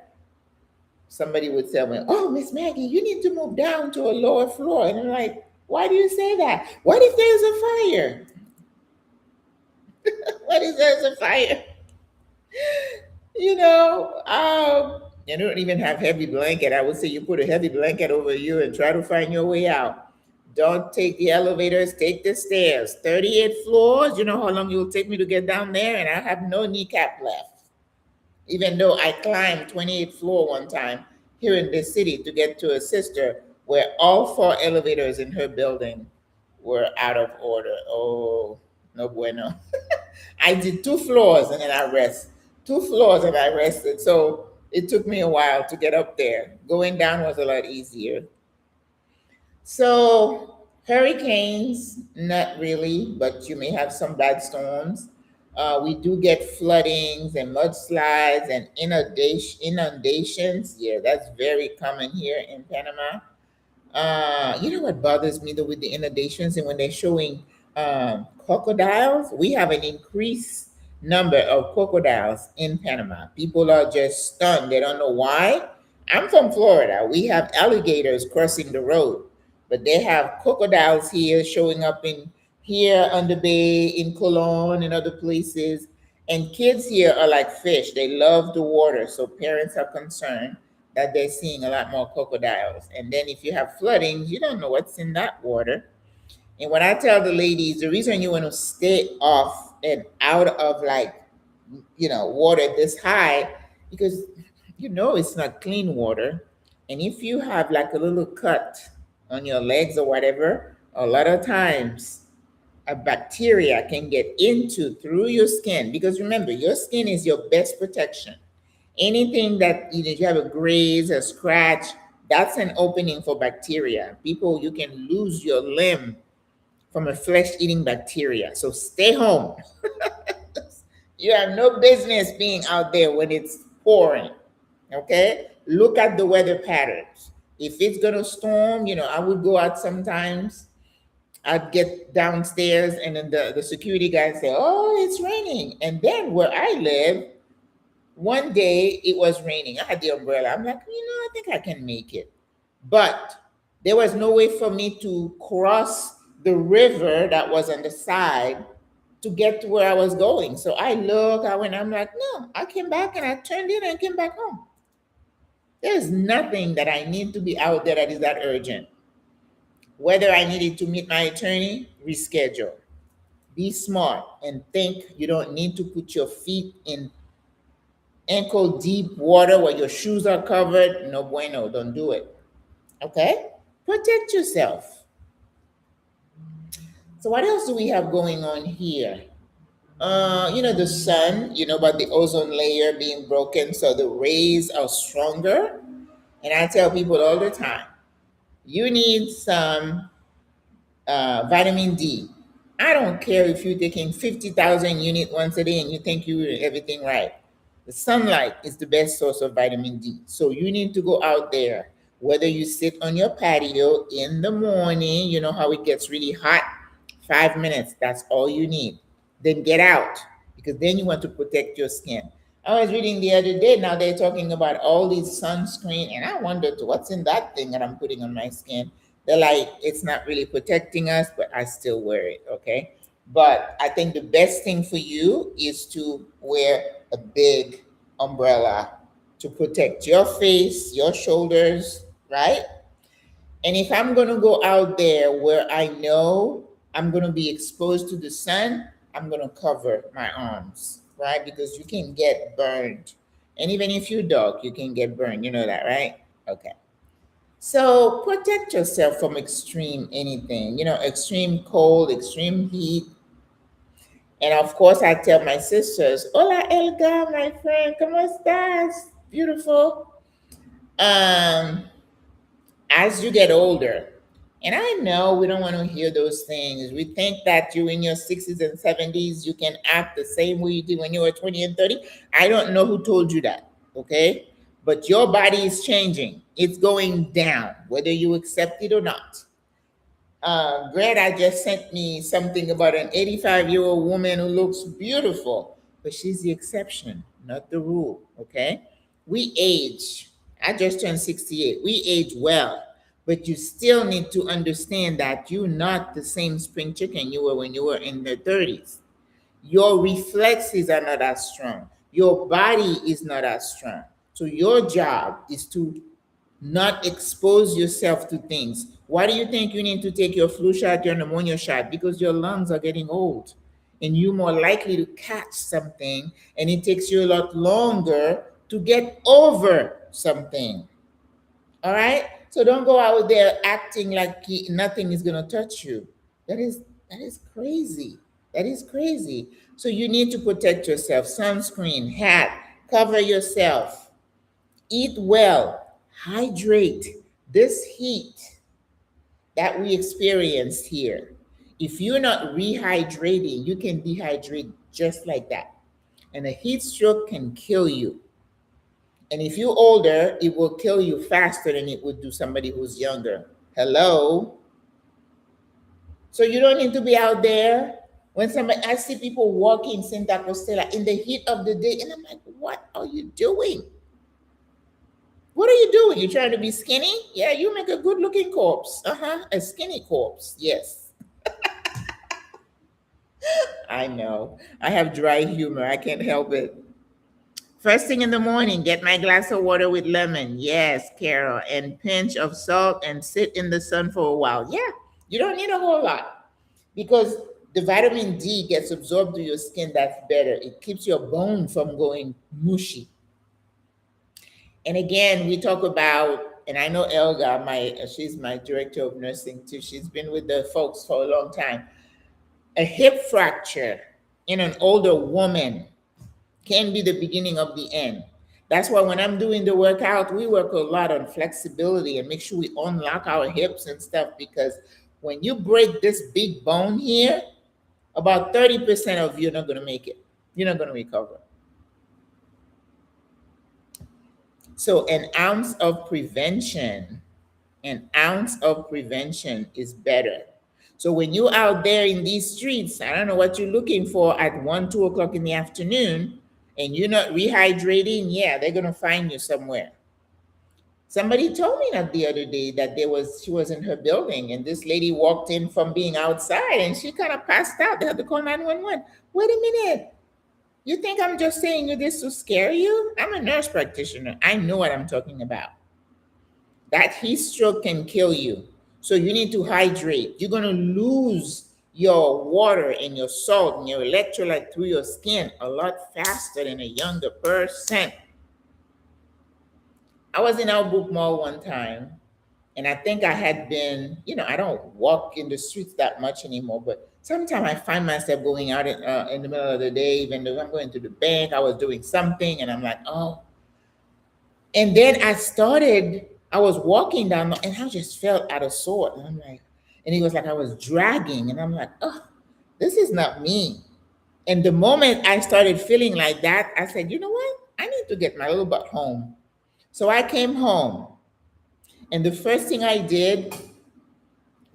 somebody would tell me, "Oh, Miss Maggie, you need to move down to a lower floor." And I'm like, "Why do you say that? What if there's a fire? What if there's a fire?" You don't even have heavy blanket. I would say you put a heavy blanket over you and try to find your way out. Don't take the elevators, take the stairs. 38 floors. You know how long it will take me to get down there? And I have no kneecap left. Even though I climbed 28th floor one time here in this city to get to a sister where all four elevators in her building were out of order. Oh, no bueno. I did 2 floors and then I rest. 2 floors and I rested. So it took me a while to get up there. Going down was a lot easier. So hurricanes, not really, but you may have some bad storms. We do get floodings and mudslides and inundations. Yeah, that's very common here in Panama. You know what bothers me though with the inundations and when they're showing crocodiles, we have an increased number of crocodiles in Panama. People are just stunned. They don't know why. I'm from Florida. We have alligators crossing the road, but they have crocodiles here showing up in here on the bay in Cologne and other places. And kids here are like fish. They love the water, so parents are concerned that they're seeing a lot more crocodiles. And then if you have flooding, you don't know what's in that water. And when I tell the ladies, the reason you want to stay off and out of water this high, because it's not clean water. And if you have like a little cut on your legs or whatever, a lot of times a bacteria can get into through your skin because remember, your skin is your best protection. Anything that if you have a graze, a scratch, that's an opening for bacteria. People, you can lose your limb from a flesh-eating bacteria. So stay home. You have no business being out there when it's pouring. Okay? Look at the weather patterns. If it's gonna storm, I would go out sometimes. I'd get downstairs and then the security guy say, "Oh, it's raining." And then where I live, one day it was raining. I had the umbrella. I'm like, I think I can make it. But there was no way for me to cross the river that was on the side to get to where I was going. So I went, I'm like, no, I came back and I turned in and came back home. There's nothing that I need to be out there that is that urgent. Whether I needed to meet my attorney, reschedule. Be smart and think you don't need to put your feet in ankle deep water where your shoes are covered. No bueno, don't do it. Okay? Protect yourself. So what else do we have going on here? The sun, about the ozone layer being broken, so the rays are stronger. And I tell people all the time, you need some vitamin D. I don't care if you're taking 50,000 units once a day and you think you do everything right. The sunlight is the best source of vitamin D. So you need to go out there, whether you sit on your patio in the morning, you know how it gets really hot, 5 minutes, that's all you need. Then get out because then you want to protect your skin. I was reading the other day, now they're talking about all these sunscreen, and I wondered what's in that thing that I'm putting on my skin. They're like, it's not really protecting us, but I still wear it, okay? But I think the best thing for you is to wear a big umbrella to protect your face, your shoulders, right? And if I'm going to go out there where I know I'm going to be exposed to the sun, I'm going to cover my arms, right? Because you can get burned. And even if you're dark, you can get burned. You know that, right? Okay. So protect yourself from extreme anything, extreme cold, extreme heat. And of course, I tell my sisters, "Hola, Elga, my friend, ¿cómo estás? Beautiful." Um, as you get older, and I know we don't want to hear those things. We think that you in your 60s and 70s, you can act the same way you did when you were 20 and 30. I don't know who told you that, okay? But your body is changing. It's going down, whether you accept it or not. Greta just sent me something about an 85-year-old woman who looks beautiful, but she's the exception, not the rule, okay? We age I just turned 68. We age well, but you still need to understand that you're not the same spring chicken you were when you were in the 30s. Your reflexes are not as strong. Your body is not as strong. So your job is to not expose yourself to things. Why do you think you need to take your flu shot, your pneumonia shot? Because your lungs are getting old and you're more likely to catch something, and it takes you a lot longer to get over something. All right? So don't go out there acting like nothing is going to touch you. That is that is crazy. That is crazy. So you need to protect yourself. Sunscreen, hat, cover yourself. Eat well, hydrate. This heat that we experienced here, if you're not rehydrating, you can dehydrate just like that. And a heat stroke can kill you. And if you're older, it will kill you faster than it would do somebody who's younger. Hello? So you don't need to be out there. When somebody, I see people walking Santa Costela in the heat of the day, and I'm like, what are you doing? What are you doing? You trying to be skinny? Yeah, you make a good looking corpse. Uh-huh. A skinny corpse. Yes. I know. I have dry humor. I can't help it. First thing in the morning, get my glass of water with lemon. Yes, Carol. And pinch of salt and sit in the sun for a while. Yeah, you don't need a whole lot because the vitamin D gets absorbed to your skin. That's better. It keeps your bone from going mushy. And again, we talk about, and I know Elga, she's my director of nursing too. She's been with the folks for a long time. A hip fracture in an older woman can be the beginning of the end. That's why when I'm doing the workout, we work a lot on flexibility and make sure we unlock our hips and stuff, because when you break this big bone here, about 30% of you are not going to make it. You're not going to recover. So an ounce of prevention is better. So when you're out there in these streets, I don't know what you're looking for at 1, 2 o'clock in the afternoon, and you're not rehydrating, yeah, they're gonna find you somewhere. Somebody told me that the other day that she was in her building and this lady walked in from being outside and she kind of passed out. They had to call 911. Wait a minute. You think I'm just saying you this to scare you? I'm a nurse practitioner. I know what I'm talking about. That heat stroke can kill you. So you need to hydrate. You're going to lose your water and your salt and your electrolyte through your skin a lot faster than a younger person. I was in Outbrook Mall one time, and I think I had been, I don't walk in the streets that much anymore, but sometimes I find myself going out in the middle of the day, even though I'm going to the bank, I was doing something, and I'm like, oh. And then I was walking down, and I just felt out of sort. And I'm like, and it was like I was dragging, and I'm like, oh, this is not me. And the moment I started feeling like that, I said, you know what? I need to get my little butt home. So I came home, and the first thing I did,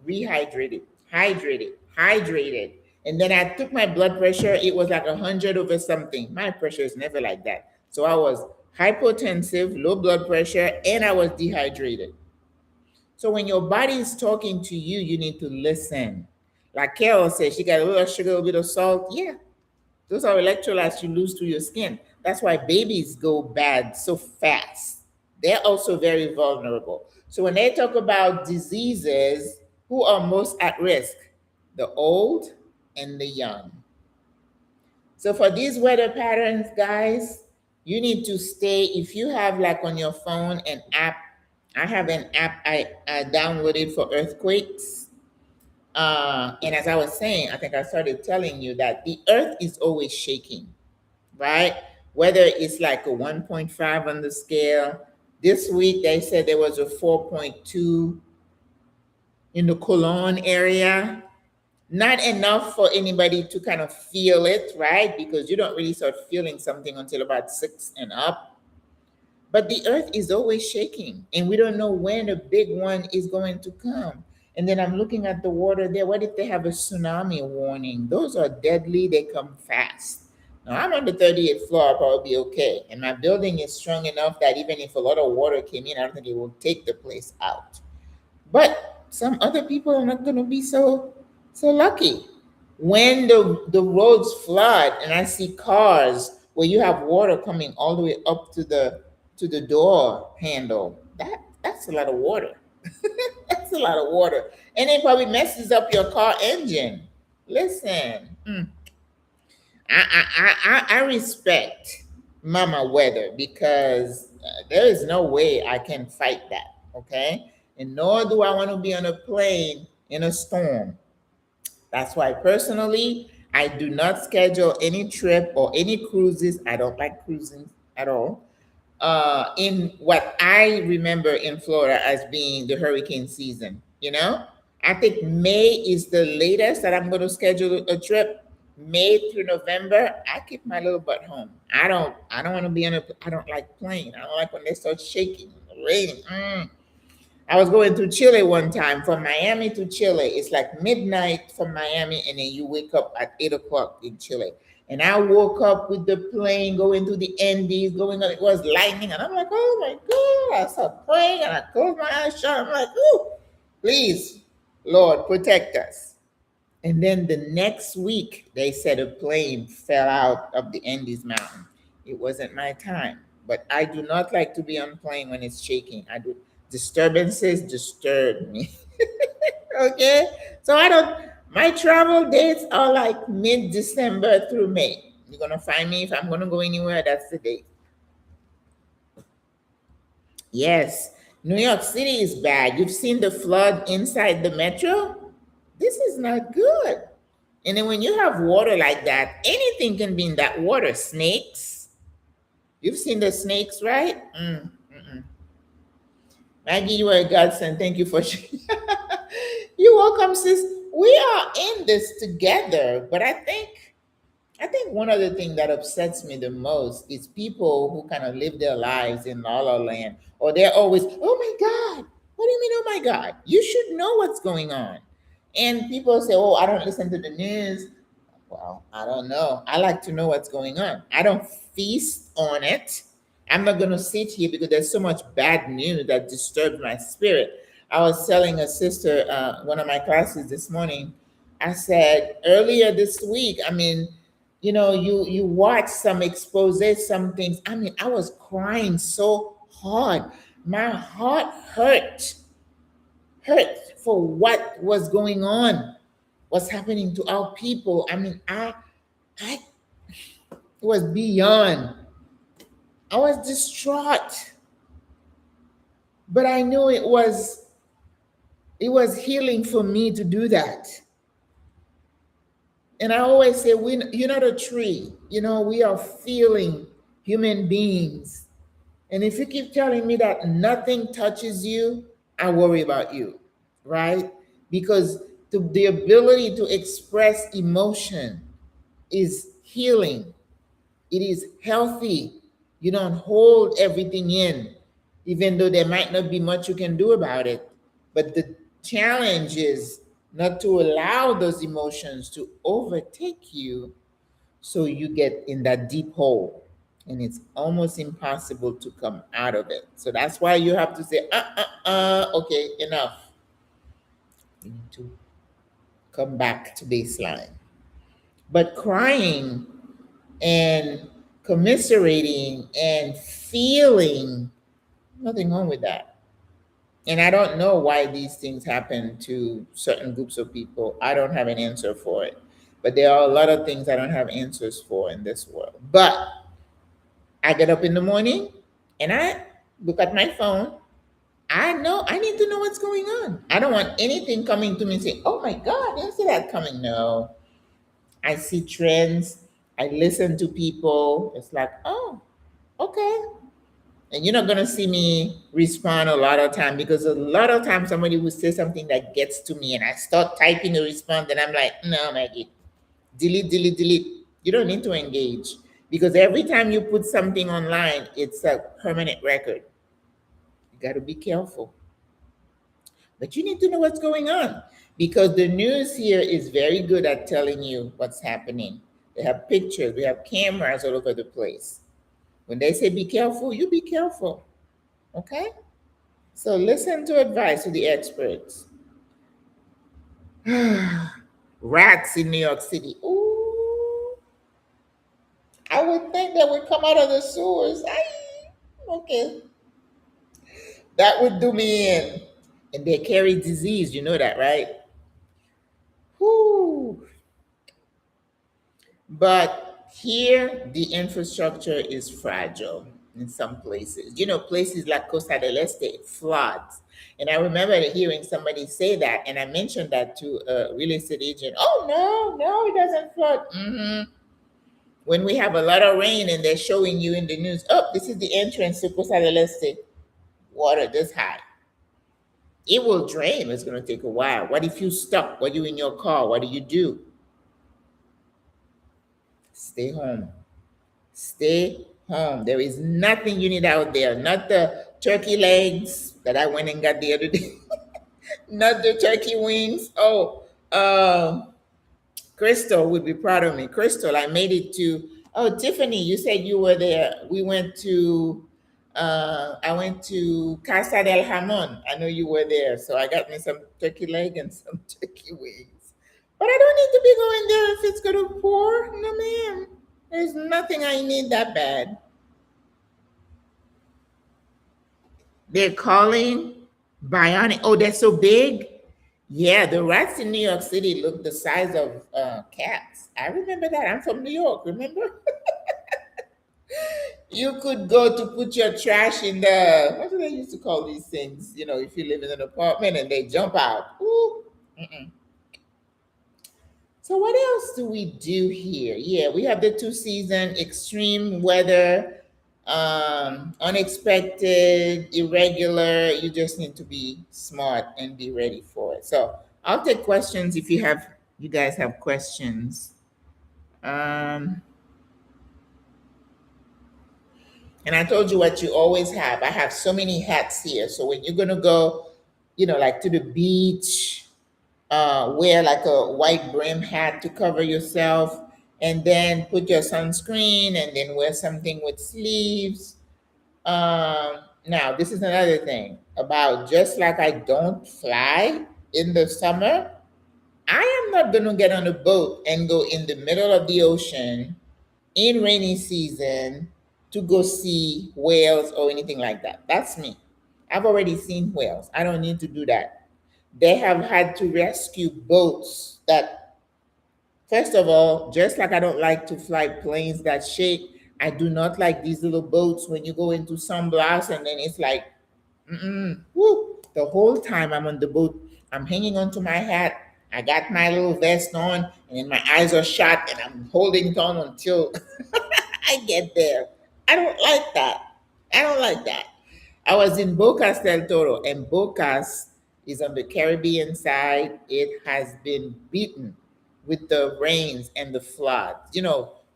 rehydrated, hydrated. And then I took my blood pressure. It was like 100 over something. My pressure is never like that. So I was hypotensive, low blood pressure, and I was dehydrated. So when your body is talking to you, you need to listen. Like Carol said, she got a little sugar, a little bit of salt. Yeah, those are electrolytes you lose through your skin. That's why babies go bad so fast. They're also very vulnerable. So when they talk about diseases, who are most at risk? The old and the young. So for these weather patterns, guys, you need to stay, if you have like on your phone an app, I have an app I downloaded for earthquakes. And as I was saying, I think I started telling you that the earth is always shaking, right? Whether it's like a 1.5 on the scale. This week, they said there was a 4.2 in the Cologne area. Not enough for anybody to kind of feel it, right? Because you don't really start feeling something until about 6 and up. But the earth is always shaking, and we don't know when a big one is going to come. And then I'm looking at the water there. What if they have a tsunami warning? Those are deadly, they come fast. Now I'm on the 38th floor, I'll probably be okay. And my building is strong enough that even if a lot of water came in, I don't think it will take the place out. But some other people are not going to be so lucky. When the roads flood and I see cars where you have water coming all the way up to the door handle, that's a lot of water. That's a lot of water. And it probably messes up your car engine. Listen, I respect Mama Weather because there is no way I can fight that. Okay, and nor do I want to be on a plane in a storm. That's why personally, I do not schedule any trip or any cruises. I don't like cruising at all. In what I remember in Florida as being the hurricane season, I think May is the latest that I'm going to schedule a trip. May through November, I keep my little butt home. I don't want to be on a. I don't like plane. I don't like when they start shaking, raining. I was going to Chile one time from Miami to Chile. It's like midnight from Miami, and then you wake up at 8 o'clock in Chile. And I woke up with the plane going to the Andes, going on. It was lightning, and I'm like, oh my God! I started praying, and I closed my eyes shut. I'm like, ooh, please, Lord, protect us. And then the next week, they said a plane fell out of the Andes Mountain. It wasn't my time, but I do not like to be on plane when it's shaking. I do disturbances disturb me. Okay, so I don't. My travel dates are like mid-December through May. You're gonna find me if I'm gonna go anywhere. That's the date. Yes, New York City is bad. You've seen the flood inside the metro. This is not good. And then when you have water like that, anything can be in that water. Snakes. You've seen the snakes, right? Mm. Maggie, you are a godsend. Thank you for sharing. You're welcome, sis. We are in this together, but I think one of the things that upsets me the most is people who kind of live their lives in la la land, or they're always, oh my God, what do you mean, oh my God? You should know what's going on. And people say, oh, I don't listen to the news. Well, I don't know. I like to know what's going on. I don't feast on it. I'm not going to sit here because there's so much bad news that disturbs my spirit. I was telling a sister, one of my classes this morning, I said earlier this week, I mean, you watch some expose, some things. I mean, I was crying so hard. My heart hurt for what was going on, what's happening to our people. I mean, I it was beyond. I was distraught, but I knew it was healing for me to do that. And I always say, you're not a tree. We are feeling human beings. And if you keep telling me that nothing touches you, I worry about you, right? Because the ability to express emotion is healing. It is healthy. You don't hold everything in, even though there might not be much you can do about it. But the challenge is not to allow those emotions to overtake you so you get in that deep hole. And it's almost impossible to come out of it. So that's why you have to say, okay, enough. You need to come back to baseline. But crying and commiserating and feeling, nothing wrong with that. And I don't know why these things happen to certain groups of people. I don't have an answer for it. But there are a lot of things I don't have answers for in this world. But I get up in the morning and I look at my phone. I know I need to know what's going on. I don't want anything coming to me and say, oh my God, I didn't see that coming. No. I see trends. I listen to people. It's like, oh, okay. And you're not gonna see me respond a lot of time because a lot of times somebody will say something that gets to me and I start typing a response and I'm like, no, Maggie, delete, delete, delete. You don't need to engage because every time you put something online, it's a permanent record. You got to be careful. But you need to know what's going on because the news here is very good at telling you what's happening. They have pictures. We have cameras all over the place. When they say be careful, you be careful. Okay? So listen to advice of the experts. Rats in New York City. Ooh, I would think they would come out of the sewers. Okay, that would do me in. And they carry disease. You know that, right? Whoo. But here, the infrastructure is fragile in some places. You know, places like Costa del Este, floods. And I remember hearing somebody say that, and I mentioned that to a real estate agent. Oh, no, no, it doesn't flood. When we have a lot of rain and they're showing you in the news, oh, this is the entrance to Costa del Este, water this high. It will drain. It's going to take a while. What if you stuck? What are you in your car? What do you do? Stay home. Stay home. There is nothing you need out there. Not the turkey legs that I went and got the other day. Not the turkey wings. Oh, Crystal would be proud of me. Crystal, I made it to. Oh, Tiffany, you said you were there. We went to. I went to Casa del Jamon. I know you were there, so I got me some turkey leg and some turkey wings. But I don't need to be going there if it's gonna pour. No, ma'am. There's nothing I need that bad. They're calling bionic. Oh, they're so big. Yeah, the rats in New York City look the size of cats. I remember that. I'm from New York. Remember? You could go to put your trash in the what do they used to call these things? You know, if you live in an apartment and they jump out. Ooh. Mm-mm. So what else do we do here? Yeah, we have the two season, extreme weather, unexpected, irregular. You just need to be smart and be ready for it. So I'll take questions if you guys have questions. Um, and I told you what you always have. I have so many hats here. So when you're gonna go, like to the beach, wear like a white brim hat to cover yourself, and then put your sunscreen, and then wear something with sleeves. Now, this is another thing about just like I don't fly in the summer, I am not going to get on a boat and go in the middle of the ocean in rainy season to go see whales or anything like that. That's me. I've already seen whales. I don't need to do that. They have had to rescue boats that, first of all, just like I don't like to fly planes that shake, I do not like these little boats when you go into some blast and then it's like, whoo, the whole time I'm on the boat, I'm hanging onto my hat. I got my little vest on, and then my eyes are shut, and I'm holding it on until I get there. I don't like that. I don't like that. I was in Bocas del Toro, and Bocas is on the Caribbean side. It has been beaten with the rains and the floods.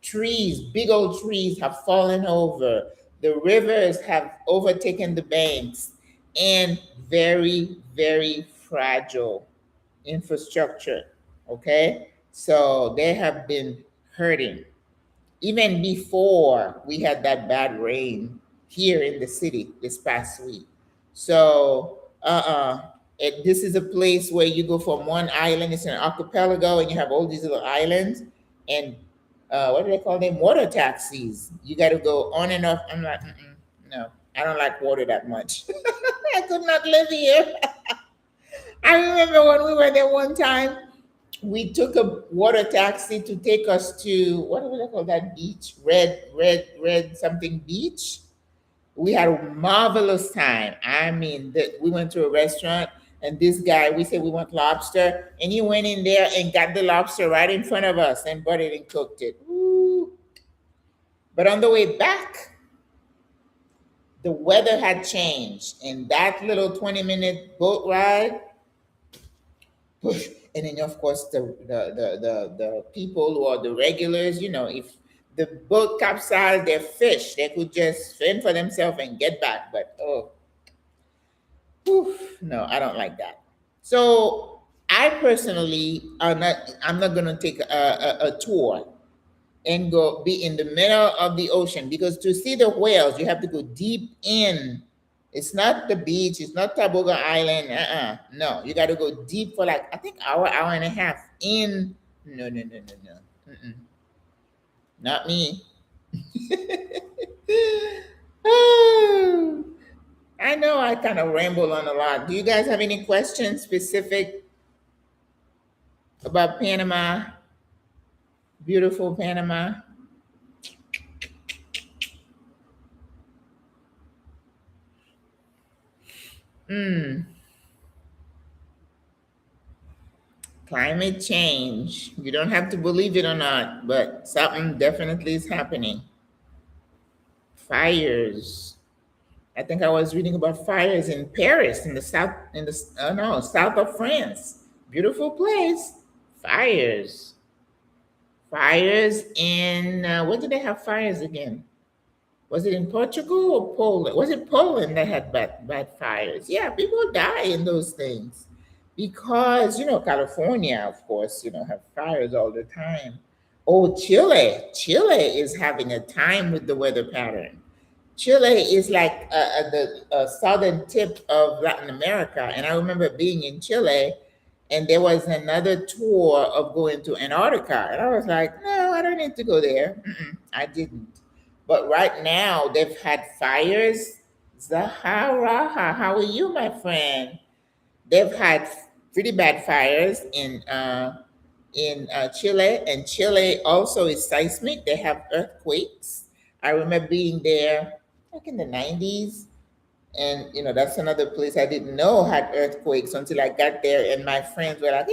Trees, big old trees have fallen over. The rivers have overtaken the banks, and very, very fragile infrastructure. Okay? So they have been hurting even before we had that bad rain here in the city this past week. So, this is a place where you go from one island, it's an archipelago, and you have all these little islands, and what do they call them? Water taxis. You got to go on and off. I'm like, no, I don't like water that much. I could not live here. I remember when we were there one time, we took a water taxi to take us to what do they call that beach? Red something beach. We had a marvelous time. I mean, we went to a restaurant, and this guy, we said we want lobster, and he went in there and got the lobster right in front of us and buttered and cooked it. Ooh. But on the way back, the weather had changed, and that little 20-minute boat ride, push. And then of course the people who are the regulars, if the boat capsized, their fish, they could just fend for themselves and get back. But no, I don't like that. So I personally I'm not gonna take a tour and go be in the middle of the ocean, because to see the whales you have to go deep in. It's not the beach, it's not Taboga Island. No, you got to go deep for like I think hour and a half in. No, no, no, no, no. Not me. Oh, I know I kind of ramble on a lot. Do you guys have any questions specific about Panama? Beautiful Panama. Hmm. Climate change. You don't have to believe it or not, but something definitely is happening. Fires. I think I was reading about fires in Paris, in the south, in the no south of France. Beautiful place. Fires. Fires in where did they have fires again? Was it in Portugal or Poland? Was it Poland that had bad fires? Yeah, people die in those things because California, of course, have fires all the time. Oh, Chile! Chile is having a time with the weather pattern. Chile is like the southern tip of Latin America, and I remember being in Chile, and there was another tour of going to Antarctica, and I was like, no, I don't need to go there. I didn't. But right now, they've had fires. Zahara, how are you, my friend? They've had pretty bad fires in Chile, and Chile also is seismic. They have earthquakes. I remember being there like in the 90s, and that's another place I didn't know had earthquakes until I got there, and my friends were like,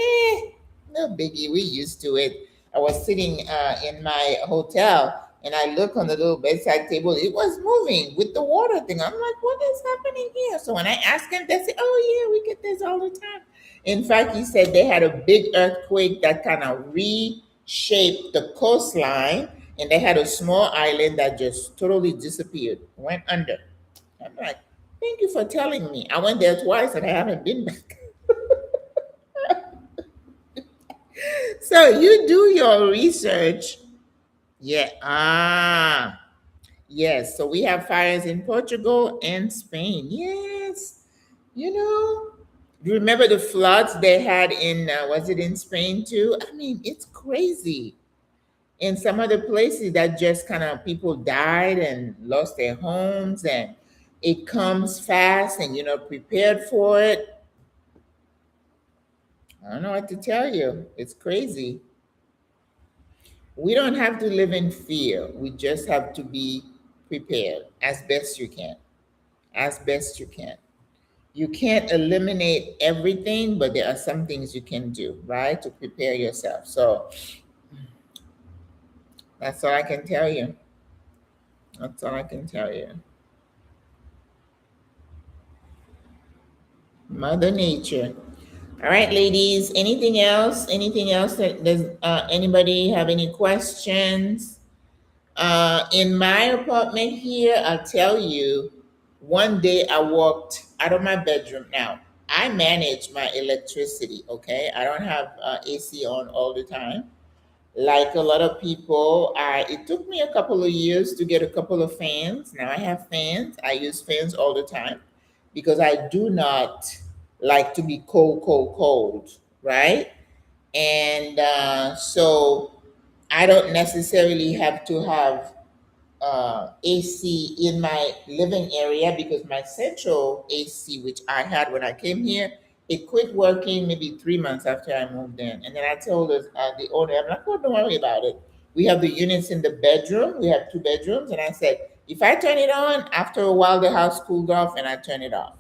no biggie, we used to it. I was sitting in my hotel, and I look on the little bedside table. It was moving with the water thing. I'm like, what is happening here? So when I asked them, they said, oh yeah, we get this all the time. In fact, he said they had a big earthquake that kind of reshaped the coastline, and they had a small island that just totally disappeared, went under. I'm like, thank you for telling me. I went there twice and I haven't been back. So you do your research. Yeah. Yes. So we have fires in Portugal and Spain. Yes. You know, you remember the floods they had in, was it in Spain too? I mean, it's crazy. In some other places that just kind of people died and lost their homes, and it comes fast and you're not prepared for it. I don't know what to tell you. It's crazy. We don't have to live in fear. We just have to be prepared as best you can. As best you can. You can't eliminate everything, but there are some things you can do, right? To prepare yourself. So that's all I can tell you. That's all I can tell you. Mother Nature. All right, ladies. Anything else? Anything else? Does anybody have any questions? In my apartment here, I'll tell you, one day I walked out of my bedroom. Now, I manage my electricity, okay? I don't have AC on all the time. Like a lot of people, it took me a couple of years to get a couple of fans. Now I have fans. I use fans all the time because I do not like to be cold, cold, cold, right? And so I don't necessarily have to have AC in my living area because my central AC, which I had when I came here, it quit working maybe 3 months after I moved in. And then I told the owner, I'm like, oh, don't worry about it. We have the units in the bedroom. We have two bedrooms. And I said, if I turn it on, after a while, the house cooled off and I turn it off.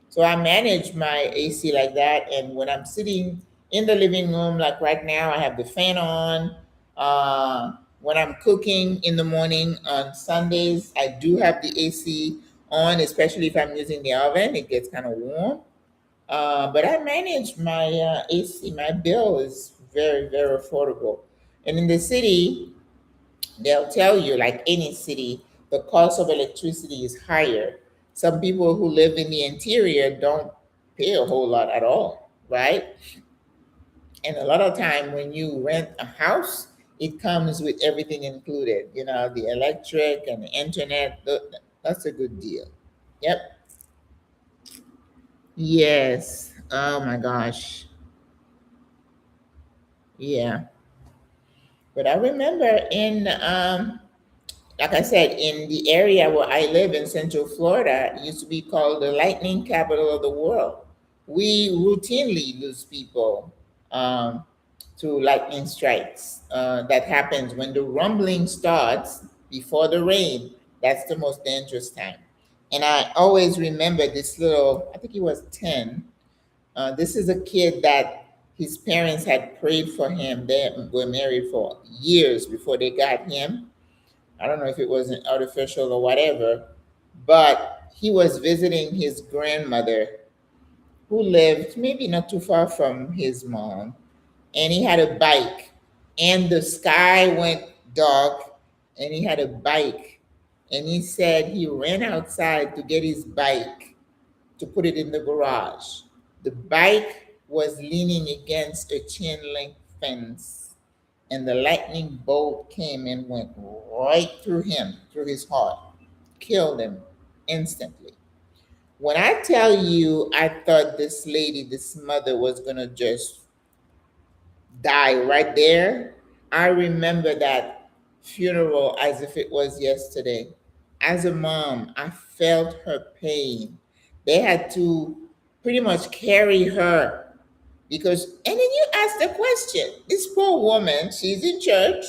So I manage my AC like that. And when I'm sitting in the living room, like right now, I have the fan on. When I'm cooking in the morning on Sundays, I do have the AC on, especially if I'm using the oven. It gets kind of warm. But I manage my AC. My bill is very, very affordable. And in the city, they'll tell you, like any city, the cost of electricity is higher. Some people who live in the interior don't pay a whole lot at all, right? And a lot of time when you rent a house, it comes with everything included. You know, the electric and the internet. That's a good deal. Yep. Yes. Oh my gosh. Yeah. But I remember in like I said, in the area where I live in Central Florida, it used to be called the lightning capital of the world. We routinely lose people to lightning strikes. That happens when the rumbling starts before the rain. That's the most dangerous time. And I always remember this little, I think he was 10. This is a kid that his parents had prayed for him. They were married for years before they got him. I don't know if it was an artificial or whatever, but he was visiting his grandmother who lived maybe not too far from his mom. And he had a bike, and the sky went dark, and he had a bike. And he said he ran outside to get his bike to put it in the garage. The bike was leaning against a chain link fence, and the lightning bolt came and went right through him, through his heart, killed him instantly. When I tell you, I thought this lady, this mother, was gonna just die right there. I remember that funeral as if it was yesterday. As a mom, I felt her pain. They had to pretty much carry her because, and then you ask the question, this poor woman, she's in church.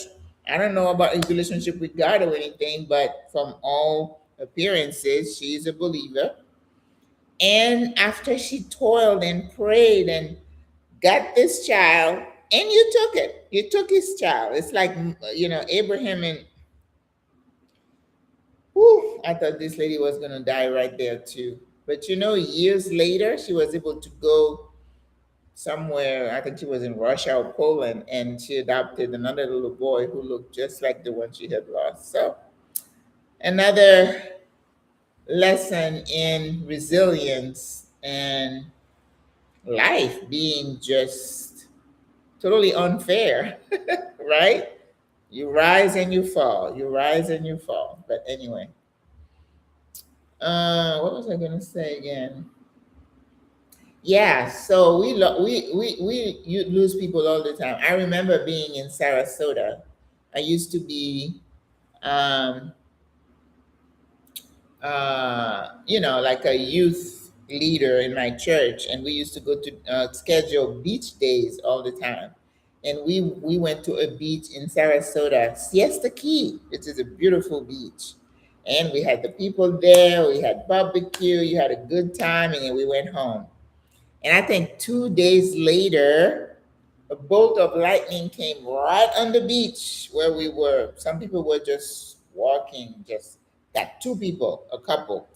I don't know about his relationship with God or anything, but from all appearances, she's a believer. And after she toiled and prayed and got this child, and you took it, you took his child. It's like, Abraham and, whew, I thought this lady was going to die right there too. But years later, she was able to go somewhere. I think she was in Russia or Poland, and she adopted another little boy who looked just like the one she had lost. So, another lesson in resilience and life being just totally unfair, right? You rise and you fall. You rise and you fall. But anyway, what was I gonna say again? Yeah, so we you lose people all the time. I remember being in Sarasota. I used to be, um, like a youth leader in my church, and we used to go to schedule beach days all the time. And we went to a beach in Sarasota, Siesta Key, which is a beautiful beach. And we had the people there. We had barbecue. You had a good time, and then we went home. And I think 2 days later, a bolt of lightning came right on the beach where we were. Some people were just walking, just got two people, a couple.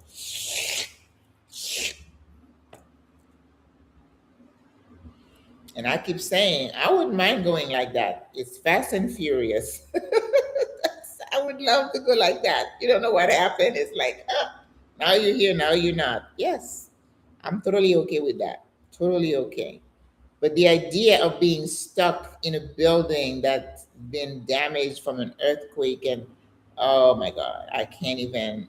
And I keep saying, I wouldn't mind going like that. It's fast and furious. I would love to go like that. You don't know what happened. It's like, now you're here, now you're not. Yes, I'm totally okay with that. Totally okay. But the idea of being stuck in a building that's been damaged from an earthquake, and oh my God, I can't even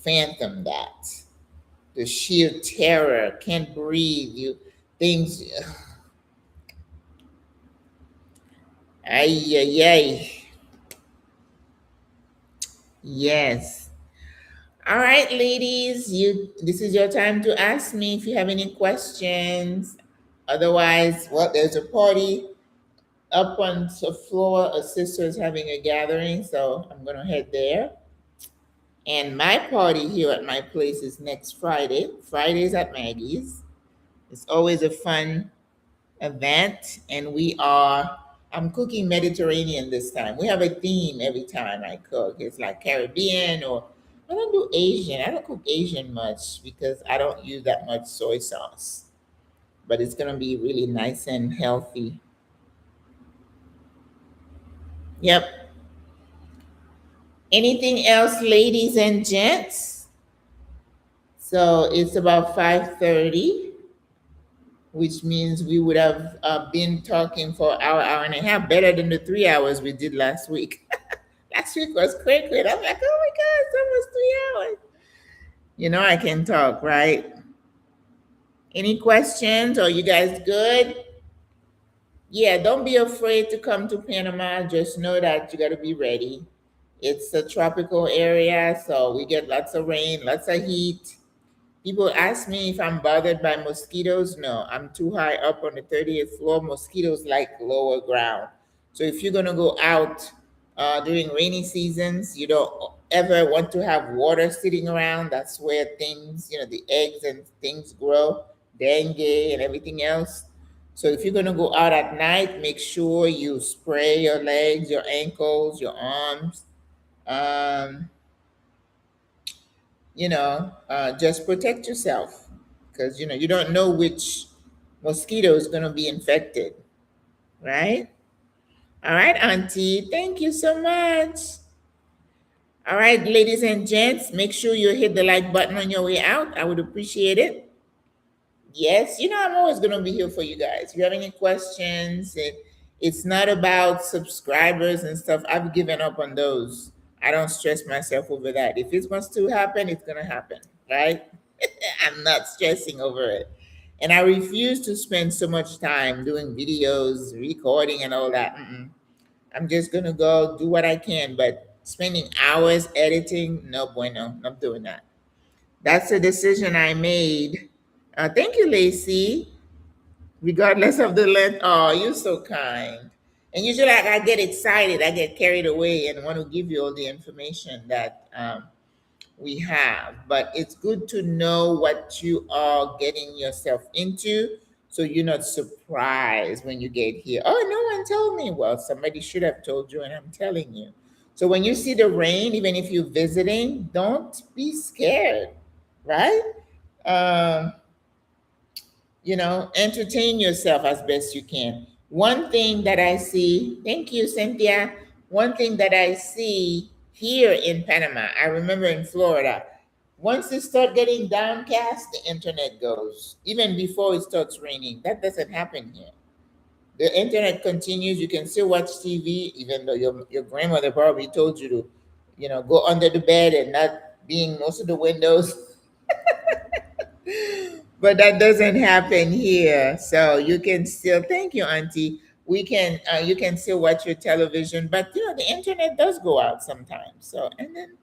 fathom that. The sheer terror, can't breathe, you things, ay, ay, ay. Yes. All right, ladies, this is your time to ask me if you have any questions. Otherwise, well, there's a party up on the floor. A sister is having a gathering, so I'm gonna head there. And my party here at my place is next Friday. Fridays at Maggie's. It's always a fun event, and I'm cooking Mediterranean this time. We have a theme every time I cook. It's like Caribbean, or I don't do Asian. I don't cook Asian much because I don't use that much soy sauce. But it's gonna be really nice and healthy. Yep. Anything else, ladies and gents? So it's about 5:30. which means we would have been talking for an hour, hour and a half, better than the 3 hours we did last week. Last week was quick. I'm like, oh my God, it's almost 3 hours. I can talk, right? Any questions? Are you guys good? Yeah, don't be afraid to come to Panama. Just know that you got to be ready. It's a tropical area, so we get lots of rain, lots of heat. People ask me if I'm bothered by mosquitoes. No, I'm too high up on the 30th floor. Mosquitoes like lower ground. So if you're gonna go out during rainy seasons, you don't ever want to have water sitting around. That's where things, the eggs and things grow, dengue and everything else. So if you're gonna go out at night, make sure you spray your legs, your ankles, your arms. Um, just protect yourself because you don't know which mosquito is going to be infected, right? All right, Auntie, thank you so much. All right, ladies and gents, make sure you hit the like button on your way out. I would appreciate it. Yes, I'm always going to be here for you guys. If you have any questions, it's not about subscribers and stuff. I've given up on those. I don't stress myself over that. If it wants to happen, it's going to happen, right? I'm not stressing over it. And I refuse to spend so much time doing videos, recording, and all that. Mm-mm. I'm just going to go do what I can. But spending hours editing, no bueno. Not doing that. That's a decision I made. Thank you, Lacey. Regardless of the length. Oh, you're so kind. And usually I get excited, I get carried away and want to give you all the information that we have. But it's good to know what you are getting yourself into so you're not surprised when you get here. Oh, no one told me. Well, somebody should have told you, and I'm telling you. So when you see the rain, even if you're visiting, don't be scared, right? Um, entertain yourself as best you can. One thing that I see, thank you, Cynthia. One thing that I see here in Panama, I remember in Florida, once it start getting downcast, the internet goes, even before it starts raining. That doesn't happen here. The internet continues. You can still watch TV, even though your grandmother probably told you to, go under the bed and not being most of the windows. But that doesn't happen here. So you can still, thank you, Auntie. You can still watch your television, but the internet does go out sometimes. So, and then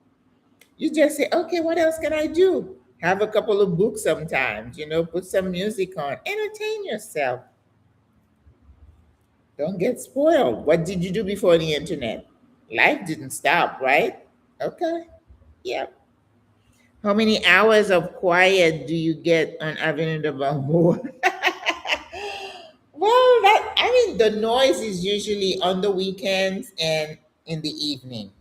you just say, okay, what else can I do? Have a couple of books sometimes, put some music on, entertain yourself. Don't get spoiled. What did you do before the internet? Life didn't stop, right? Okay. Yeah. How many hours of quiet do you get on Avenue de Balboa? Well, the noise is usually on the weekends and in the evening.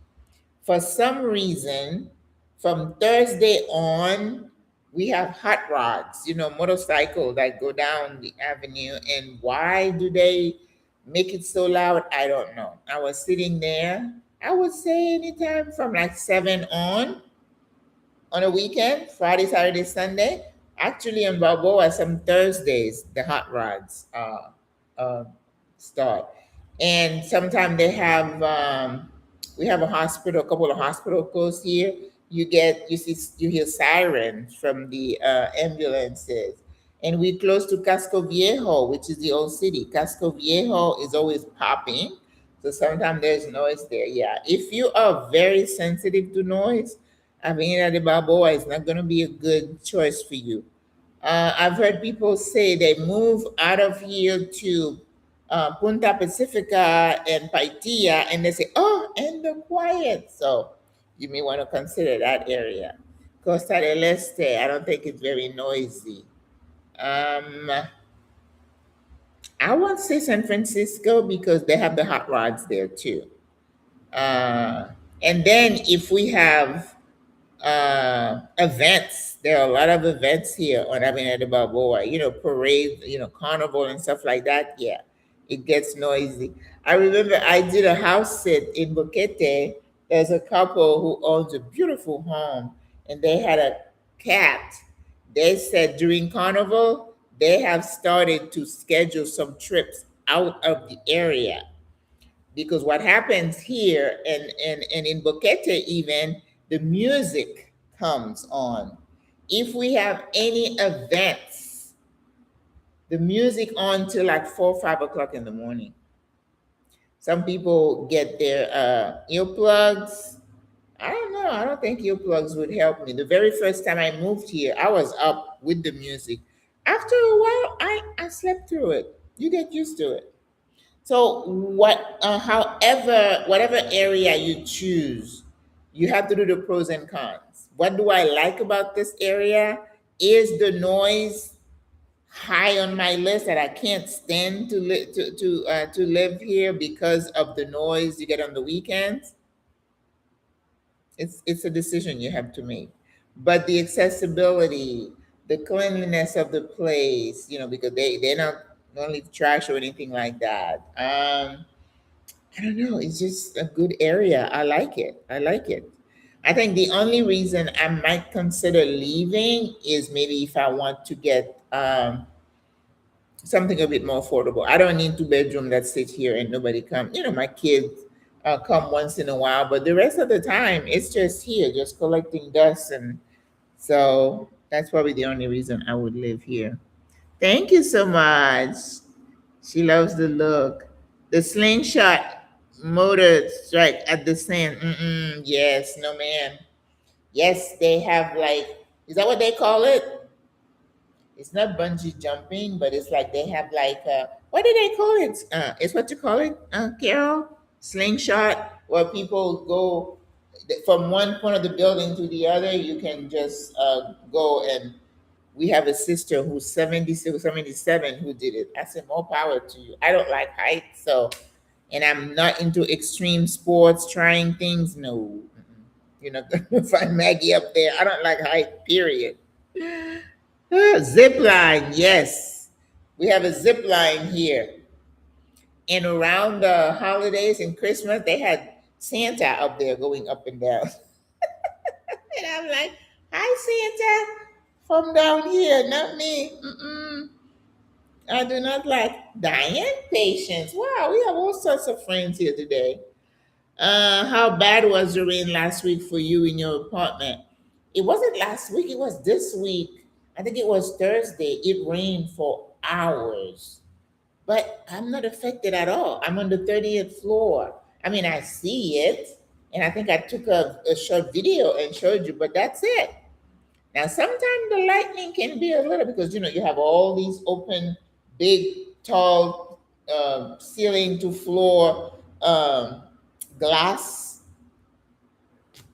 For some reason, from Thursday on, we have hot rods, motorcycles that go down the avenue. And why do they make it so loud? I don't know. I was sitting there, I would say anytime from like 7 on a weekend, Friday, Saturday, Sunday. Actually, in Balboa, some Thursdays, the hot rods uh, start. And sometimes we have a hospital, a couple of hospital close here. You hear sirens from the ambulances. And we're close to Casco Viejo, which is the old city. Casco Viejo is always popping. So sometimes there's noise there. Yeah. If you are very sensitive to noise, Avenida de Balboa is not going to be a good choice for you. I've heard people say they move out of here to Punta Pacifica and Paitilla, and they say, oh, and the quiet. So you may want to consider that area. Costa del Este, I don't think it's very noisy. Um, I won't say San Francisco because they have the hot rods there too. Uh, and then if we have events. There are a lot of events here on Avenida de Balboa, parades, carnival and stuff like that. Yeah, it gets noisy. I remember I did a house sit in Boquete. There's a couple who owns a beautiful home and they had a cat. They said during carnival, they have started to schedule some trips out of the area, because what happens here and in Boquete even, the music comes on. If we have any events, the music on till like 4, 5 o'clock in the morning. Some people get their earplugs. I don't know. I don't think earplugs would help me. The very first time I moved here, I was up with the music. After a while, I slept through it. You get used to it. So however, whatever area you choose, you have to do the pros and cons. What do I like about this area? Is the noise high on my list that I can't stand to live here because of the noise you get on the weekends? It's a decision you have to make. But the accessibility, the cleanliness of the place, because they're not don't leave trash or anything like that. I don't know. It's just a good area. I like it. I like it. I think the only reason I might consider leaving is maybe if I want to get something a bit more affordable. I don't need 2 bedroom that sit here and nobody come. My kids come once in a while, but the rest of the time it's just here, just collecting dust, and so that's probably the only reason I would live here. Thank you so much. She loves the look. The slingshot motor strike at the sand. Mm-mm, yes, no man. Yes, they have like, is that what they call it? It's not bungee jumping, but it's like they have like, what do they call it? It's what you call it, Carol? Slingshot, where people go from one point of the building to the other. You can just go, and we have a sister who's 76, 77 who did it. I said, more power to you. I don't like heights, so, and I'm not into extreme sports, trying things. No, you're not gonna find Maggie up there. I don't like height, period. Zip line, yes. We have a zip line here. And around the holidays and Christmas, they had Santa up there going up and down. And I'm like, hi, Santa, from down here, not me. Mm-mm. I do not like Diane patience. Wow, we have all sorts of friends here today. How bad was the rain last week for you in your apartment? It wasn't last week, it was this week. I think it was Thursday. It rained for hours. But I'm not affected at all. I'm on the 30th floor. I mean, I see it. And I think I took a short video and showed you, but that's it. Now, sometimes the lightning can be a little, because you have all these open, big, tall, ceiling to floor glass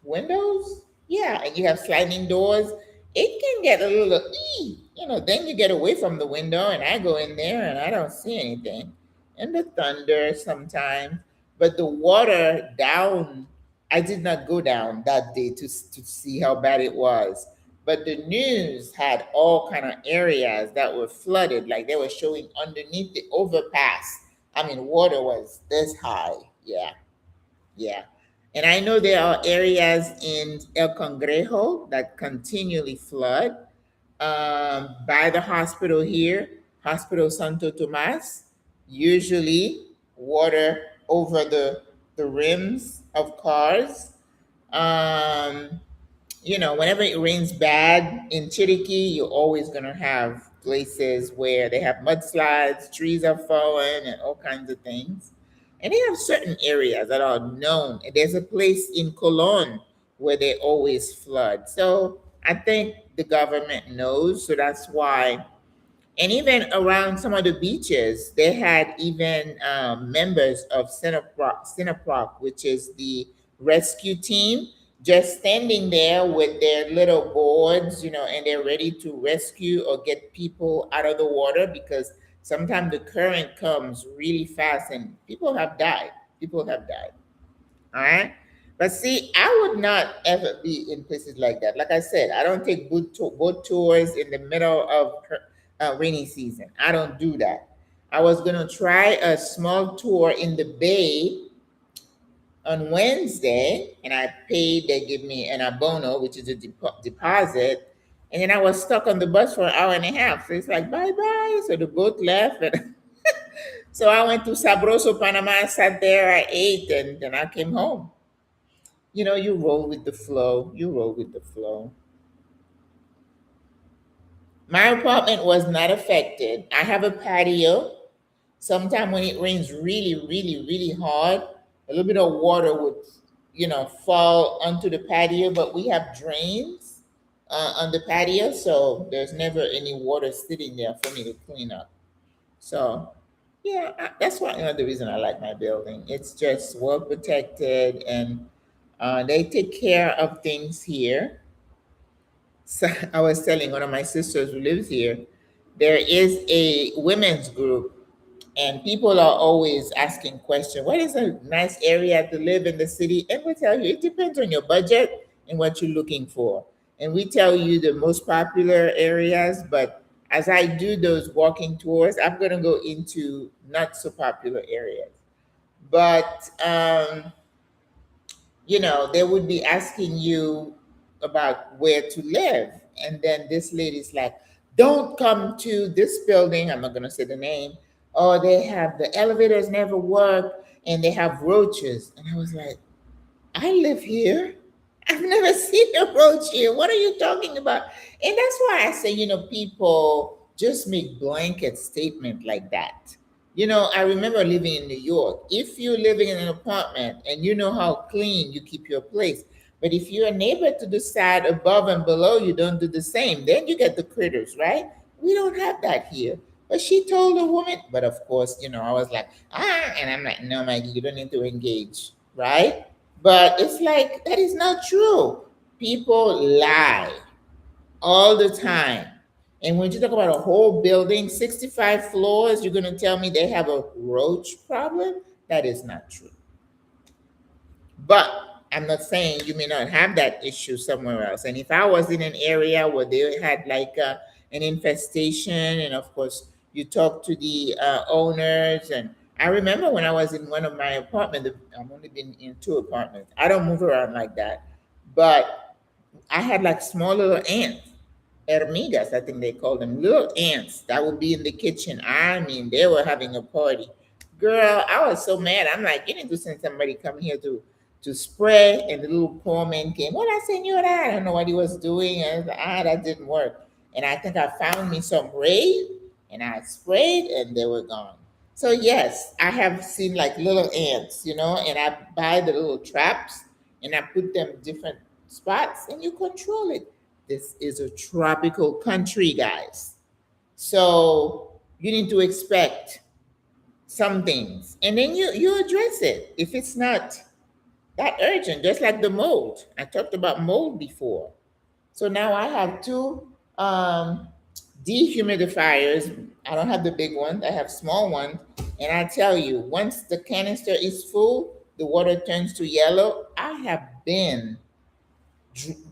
windows. Yeah, and you have sliding doors. It can get a little, then you get away from the window, and I go in there and I don't see anything. And the thunder sometimes, but the water down, I did not go down that day to see how bad it was. But the news had all kind of areas that were flooded, like they were showing underneath the overpass. I mean, water was this high. Yeah, yeah. And I know there are areas in El Congrejo that continually flood. By the hospital here, Hospital Santo Tomas, usually water over the rims of cars. Um, Whenever it rains bad in Chiriquí, you're always going to have places where they have mudslides, trees are falling, and all kinds of things. And they have certain areas that are known. And there's a place in Colon where they always flood. So I think the government knows. So that's why, and even around some of the beaches, they had even members of Cineproc, which is the rescue team, just standing there with their little boards, and they're ready to rescue or get people out of the water, because sometimes the current comes really fast and people have died. People have died. All right. But see, I would not ever be in places like that. Like I said, I don't take boat tours in the middle of rainy season. I don't do that. I was going to try a small tour in the bay on Wednesday, and I paid, they give me an abono, which is a deposit. And then I was stuck on the bus for an hour and a half. So it's like, bye bye. So the boat left. And so I went to Sabroso, Panama. I sat there, I ate, and then I came home. You roll with the flow. You roll with the flow. My apartment was not affected. I have a patio. Sometime when it rains really, really, really hard, a little bit of water would, fall onto the patio, but we have drains on the patio, so there's never any water sitting there for me to clean up. So, yeah, that's why another reason I like my building. It's just well protected, and they take care of things here. So I was telling one of my sisters who lives here, there is a women's group, and people are always asking questions. What is a nice area to live in the city? And we tell you it depends on your budget and what you're looking for. And we tell you the most popular areas, but as I do those walking tours, I'm going to go into not so popular areas. But they would be asking you about where to live. And then this lady's like, don't come to this building. I'm not going to say the name. Oh, they have the elevators never work and they have roaches. And I was like, I live here. I've never seen a roach here. What are you talking about? And that's why I say, people just make blanket statement like that. I remember living in New York. If you're living in an apartment and you know how clean you keep your place, but if you're a neighbor to the side above and below, you don't do the same, then you get the critters, right? We don't have that here. But she told a woman, but of course, I was like, and I'm like, no, Maggie, you don't need to engage, right? But it's like, that is not true. People lie all the time. And when you talk about a whole building, 65 floors, you're going to tell me they have a roach problem? That is not true. But I'm not saying you may not have that issue somewhere else. And if I was in an area where they had like an infestation, and of course you talk to the owners, and I remember when I was in one of my apartments, I've only been in two apartments. I don't move around like that, but I had like small little ants, hormigas, I think they call them, little ants that would be in the kitchen. I mean, they were having a party. Girl, I was so mad. I'm like, you need to send somebody come here to spray. And the little poor man came. Well, I sent you that. I don't know what he was doing. And I was like, that didn't work. And I think I found me some raid and I sprayed and they were gone. So yes, I have seen like little ants, and I buy the little traps and I put them different spots and you control it. This is a tropical country, guys. So you need to expect some things. And then you address it. If it's not that urgent, just like the mold. I talked about mold before. So now I have two dehumidifiers. I don't have the big ones, I have small ones. And I tell you, once the canister is full, the water turns to yellow. I have been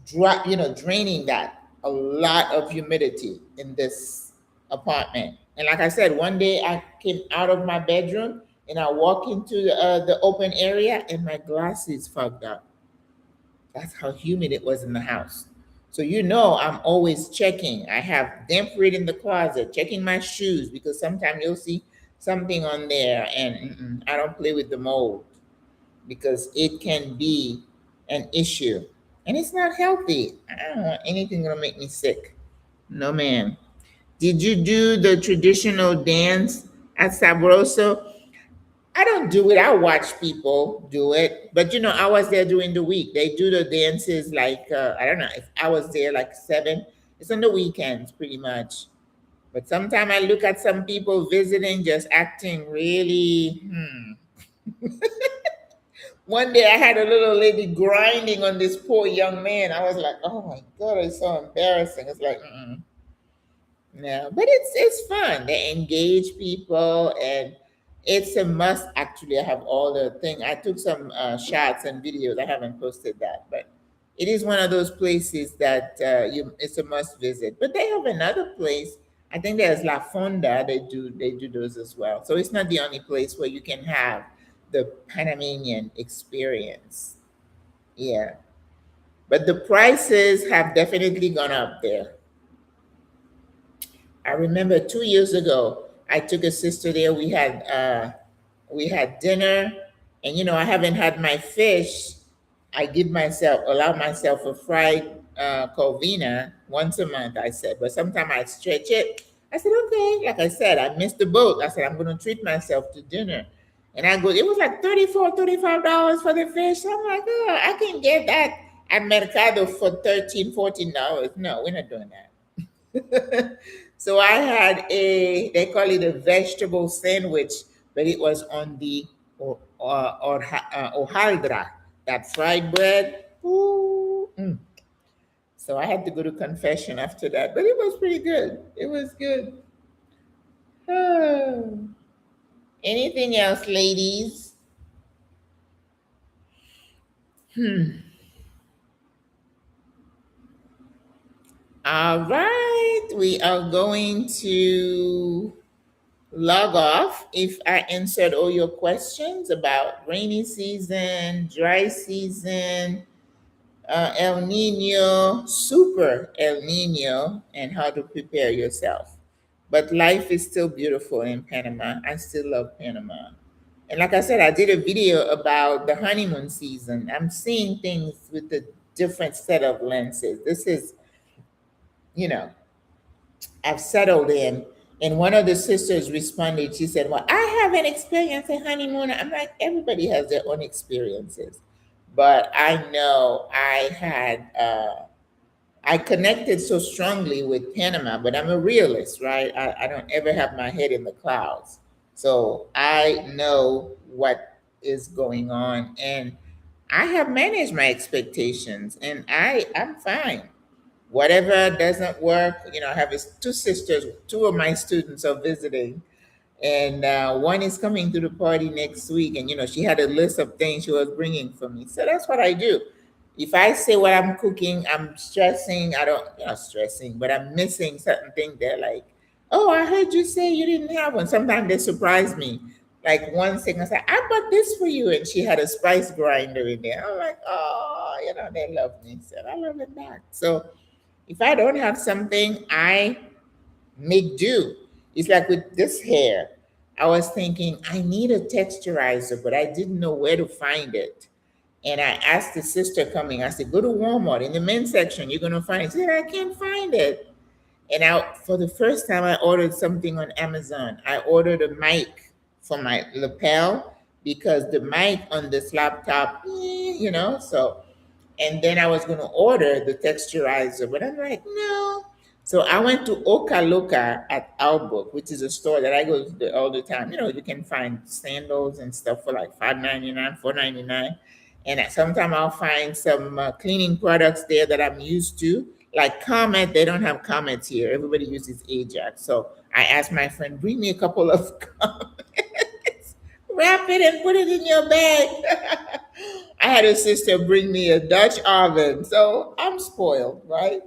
draining that. A lot of humidity in this apartment. And like I said, one day I came out of my bedroom and I walk into the open area and my glasses fogged up. That's how humid it was in the house. So I'm always checking. I have damp rid in the closet, checking my shoes because sometimes you'll see something on there, and I don't play with the mold because it can be an issue, and it's not healthy. I don't want anything gonna make me sick. No, man. Did you do the traditional dance at Sabroso? I don't do it. I watch people do it, but I was there during the week. They do the dances like I don't know. If I was there like 7, it's on the weekends pretty much. But sometimes I look at some people visiting, just acting really. One day I had a little lady grinding on this poor young man. I was like, oh my god, it's so embarrassing. It's like, no, but it's fun. They engage people, and it's a must. Actually, I have all the thing. I took some shots and videos. I haven't posted that, but it is one of those places that it's a must visit. But they have another place. I think there's La Fonda. They do those as well. So it's not the only place where you can have the Panamanian experience. Yeah, but the prices have definitely gone up there. I remember 2 years ago, I took a sister there. We had dinner, and I haven't had my fish. I allow myself a fried corvina once a month. I said, but sometimes I stretch it. I said, okay. Like I said, I missed the boat. I said, I'm going to treat myself to dinner. And I go, it was like $35 for the fish. I'm like, oh, I can get that at Mercado for $13, $14. No, we're not doing that. So I had they call it a vegetable sandwich, but it was on the hojaldra, that fried bread. Ooh, mm. So I had to go to confession after that, but it was pretty good. It was good. Oh. Anything else, ladies? All right, we are going to log off. If I answered all your questions about rainy season, dry season, El Nino, super El Nino, and how to prepare yourself. But life is still beautiful in Panama. I still love Panama. And like I said, I did a video about the honeymoon season. I'm seeing things with a different set of lenses. This is, you know, I've settled in. And one of the sisters responded, she said, well, I haven't experienced a honeymoon. I'm like, everybody has their own experiences. But I know I connected so strongly with Panama, but I'm a realist, right? I don't ever have my head in the clouds. So I know what is going on, and I have managed my expectations, and I'm fine. Whatever doesn't work, I have two sisters, two of my students are visiting, and one is coming to the party next week, and she had a list of things she was bringing for me. So that's what I do. If I say what I'm cooking, I'm stressing. I don't, not stressing, but I'm missing certain things. They're like, oh, I heard you say you didn't have one. Sometimes they surprise me. Like one thing, I said, I bought this for you, and she had a spice grinder in there. I'm like, oh, they love me. So I love it back. So if I don't have something, I make do. It's like with this hair. I was thinking I need a texturizer, but I didn't know where to find it. And I asked the sister coming, I said, go to Walmart in the men's section, you're gonna find it. She said, I can't find it. And for the first time, I ordered something on Amazon. I ordered a mic for my lapel because the mic on this laptop, so and then I was going to order the texturizer, but I'm like, no. So I went to Oka Loka at Outbook, which is a store that I go to all the time. You can find sandals and stuff for like $5.99, $4.99, and sometimes I'll find some cleaning products there that I'm used to. Like Comet, they don't have Comets here. Everybody uses Ajax. So I asked my friend, bring me a couple of Comets, wrap it and put it in your bag. I had a sister bring me a Dutch oven, so I'm spoiled, right?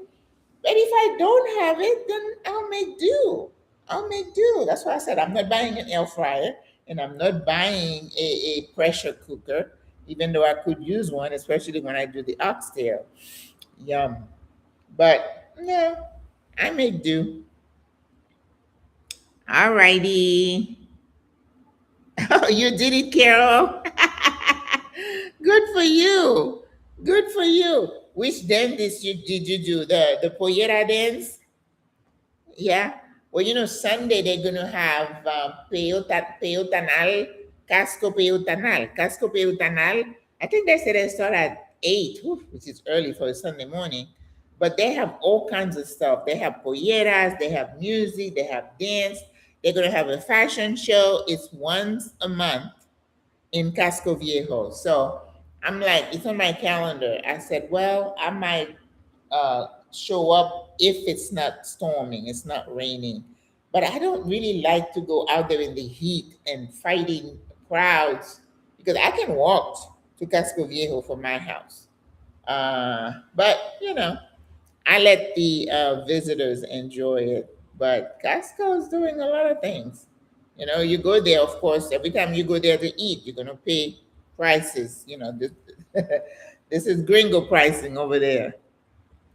But if I don't have it, then I'll make do. I'll make do. That's why I said I'm not buying an air fryer, and I'm not buying a pressure cooker, even though I could use one, especially when I do the oxtail. Yum. But no, I make do. All righty. Oh, you did it, Carol. Good for you. Good for you. Which dentist did you do? The Poyera dance? Yeah. Well, Sunday they're gonna have Peyotanal, Casco Peyotanal. I think they said they start at 8, which is early for a Sunday morning. But they have all kinds of stuff. They have polleras, they have music, they have dance. They're gonna have a fashion show. It's once a month in Casco Viejo. So I'm like, it's on my calendar. I said, well, I might show up if it's not storming, it's not raining. But I don't really like to go out there in the heat and fighting crowds because I can walk to Casco Viejo from my house. But I let the visitors enjoy it. But Casco is doing a lot of things. You go there, of course, every time you go there to eat, you're going to pay prices. This, this is gringo pricing over there.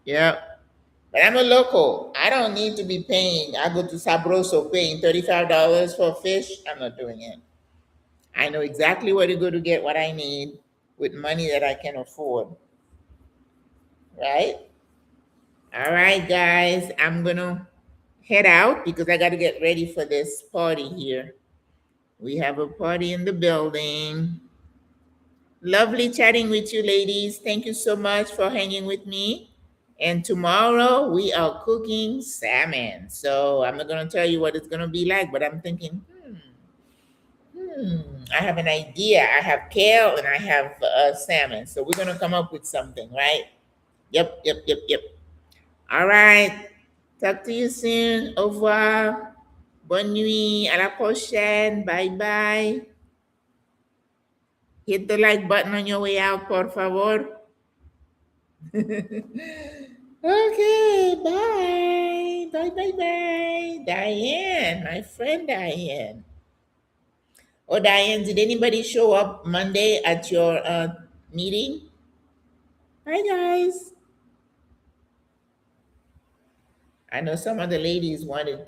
Yeah. But I'm a local. I don't need to be paying. I go to Sabroso paying $35 for fish. I'm not doing it. I know exactly where to go to get what I need with money that I can afford. Right? All right, guys. I'm gonna head out because I gotta get ready for this party here. We have a party in the building. Lovely chatting with you, ladies. Thank you so much for hanging with me. And tomorrow we are cooking salmon. So I'm not gonna tell you what it's gonna be like, but I'm thinking, I have an idea. I have kale and I have salmon. So we're gonna come up with something, right? Yep, yep, yep, yep. All right. Talk to you soon. Au revoir. Bonne nuit. À la prochaine. Bye bye. Hit the like button on your way out, por favor. Okay, bye. Bye, bye, bye. Diane, my friend Diane. Oh, Diane, did anybody show up Monday at your meeting? Hi, guys. I know some of the ladies wanted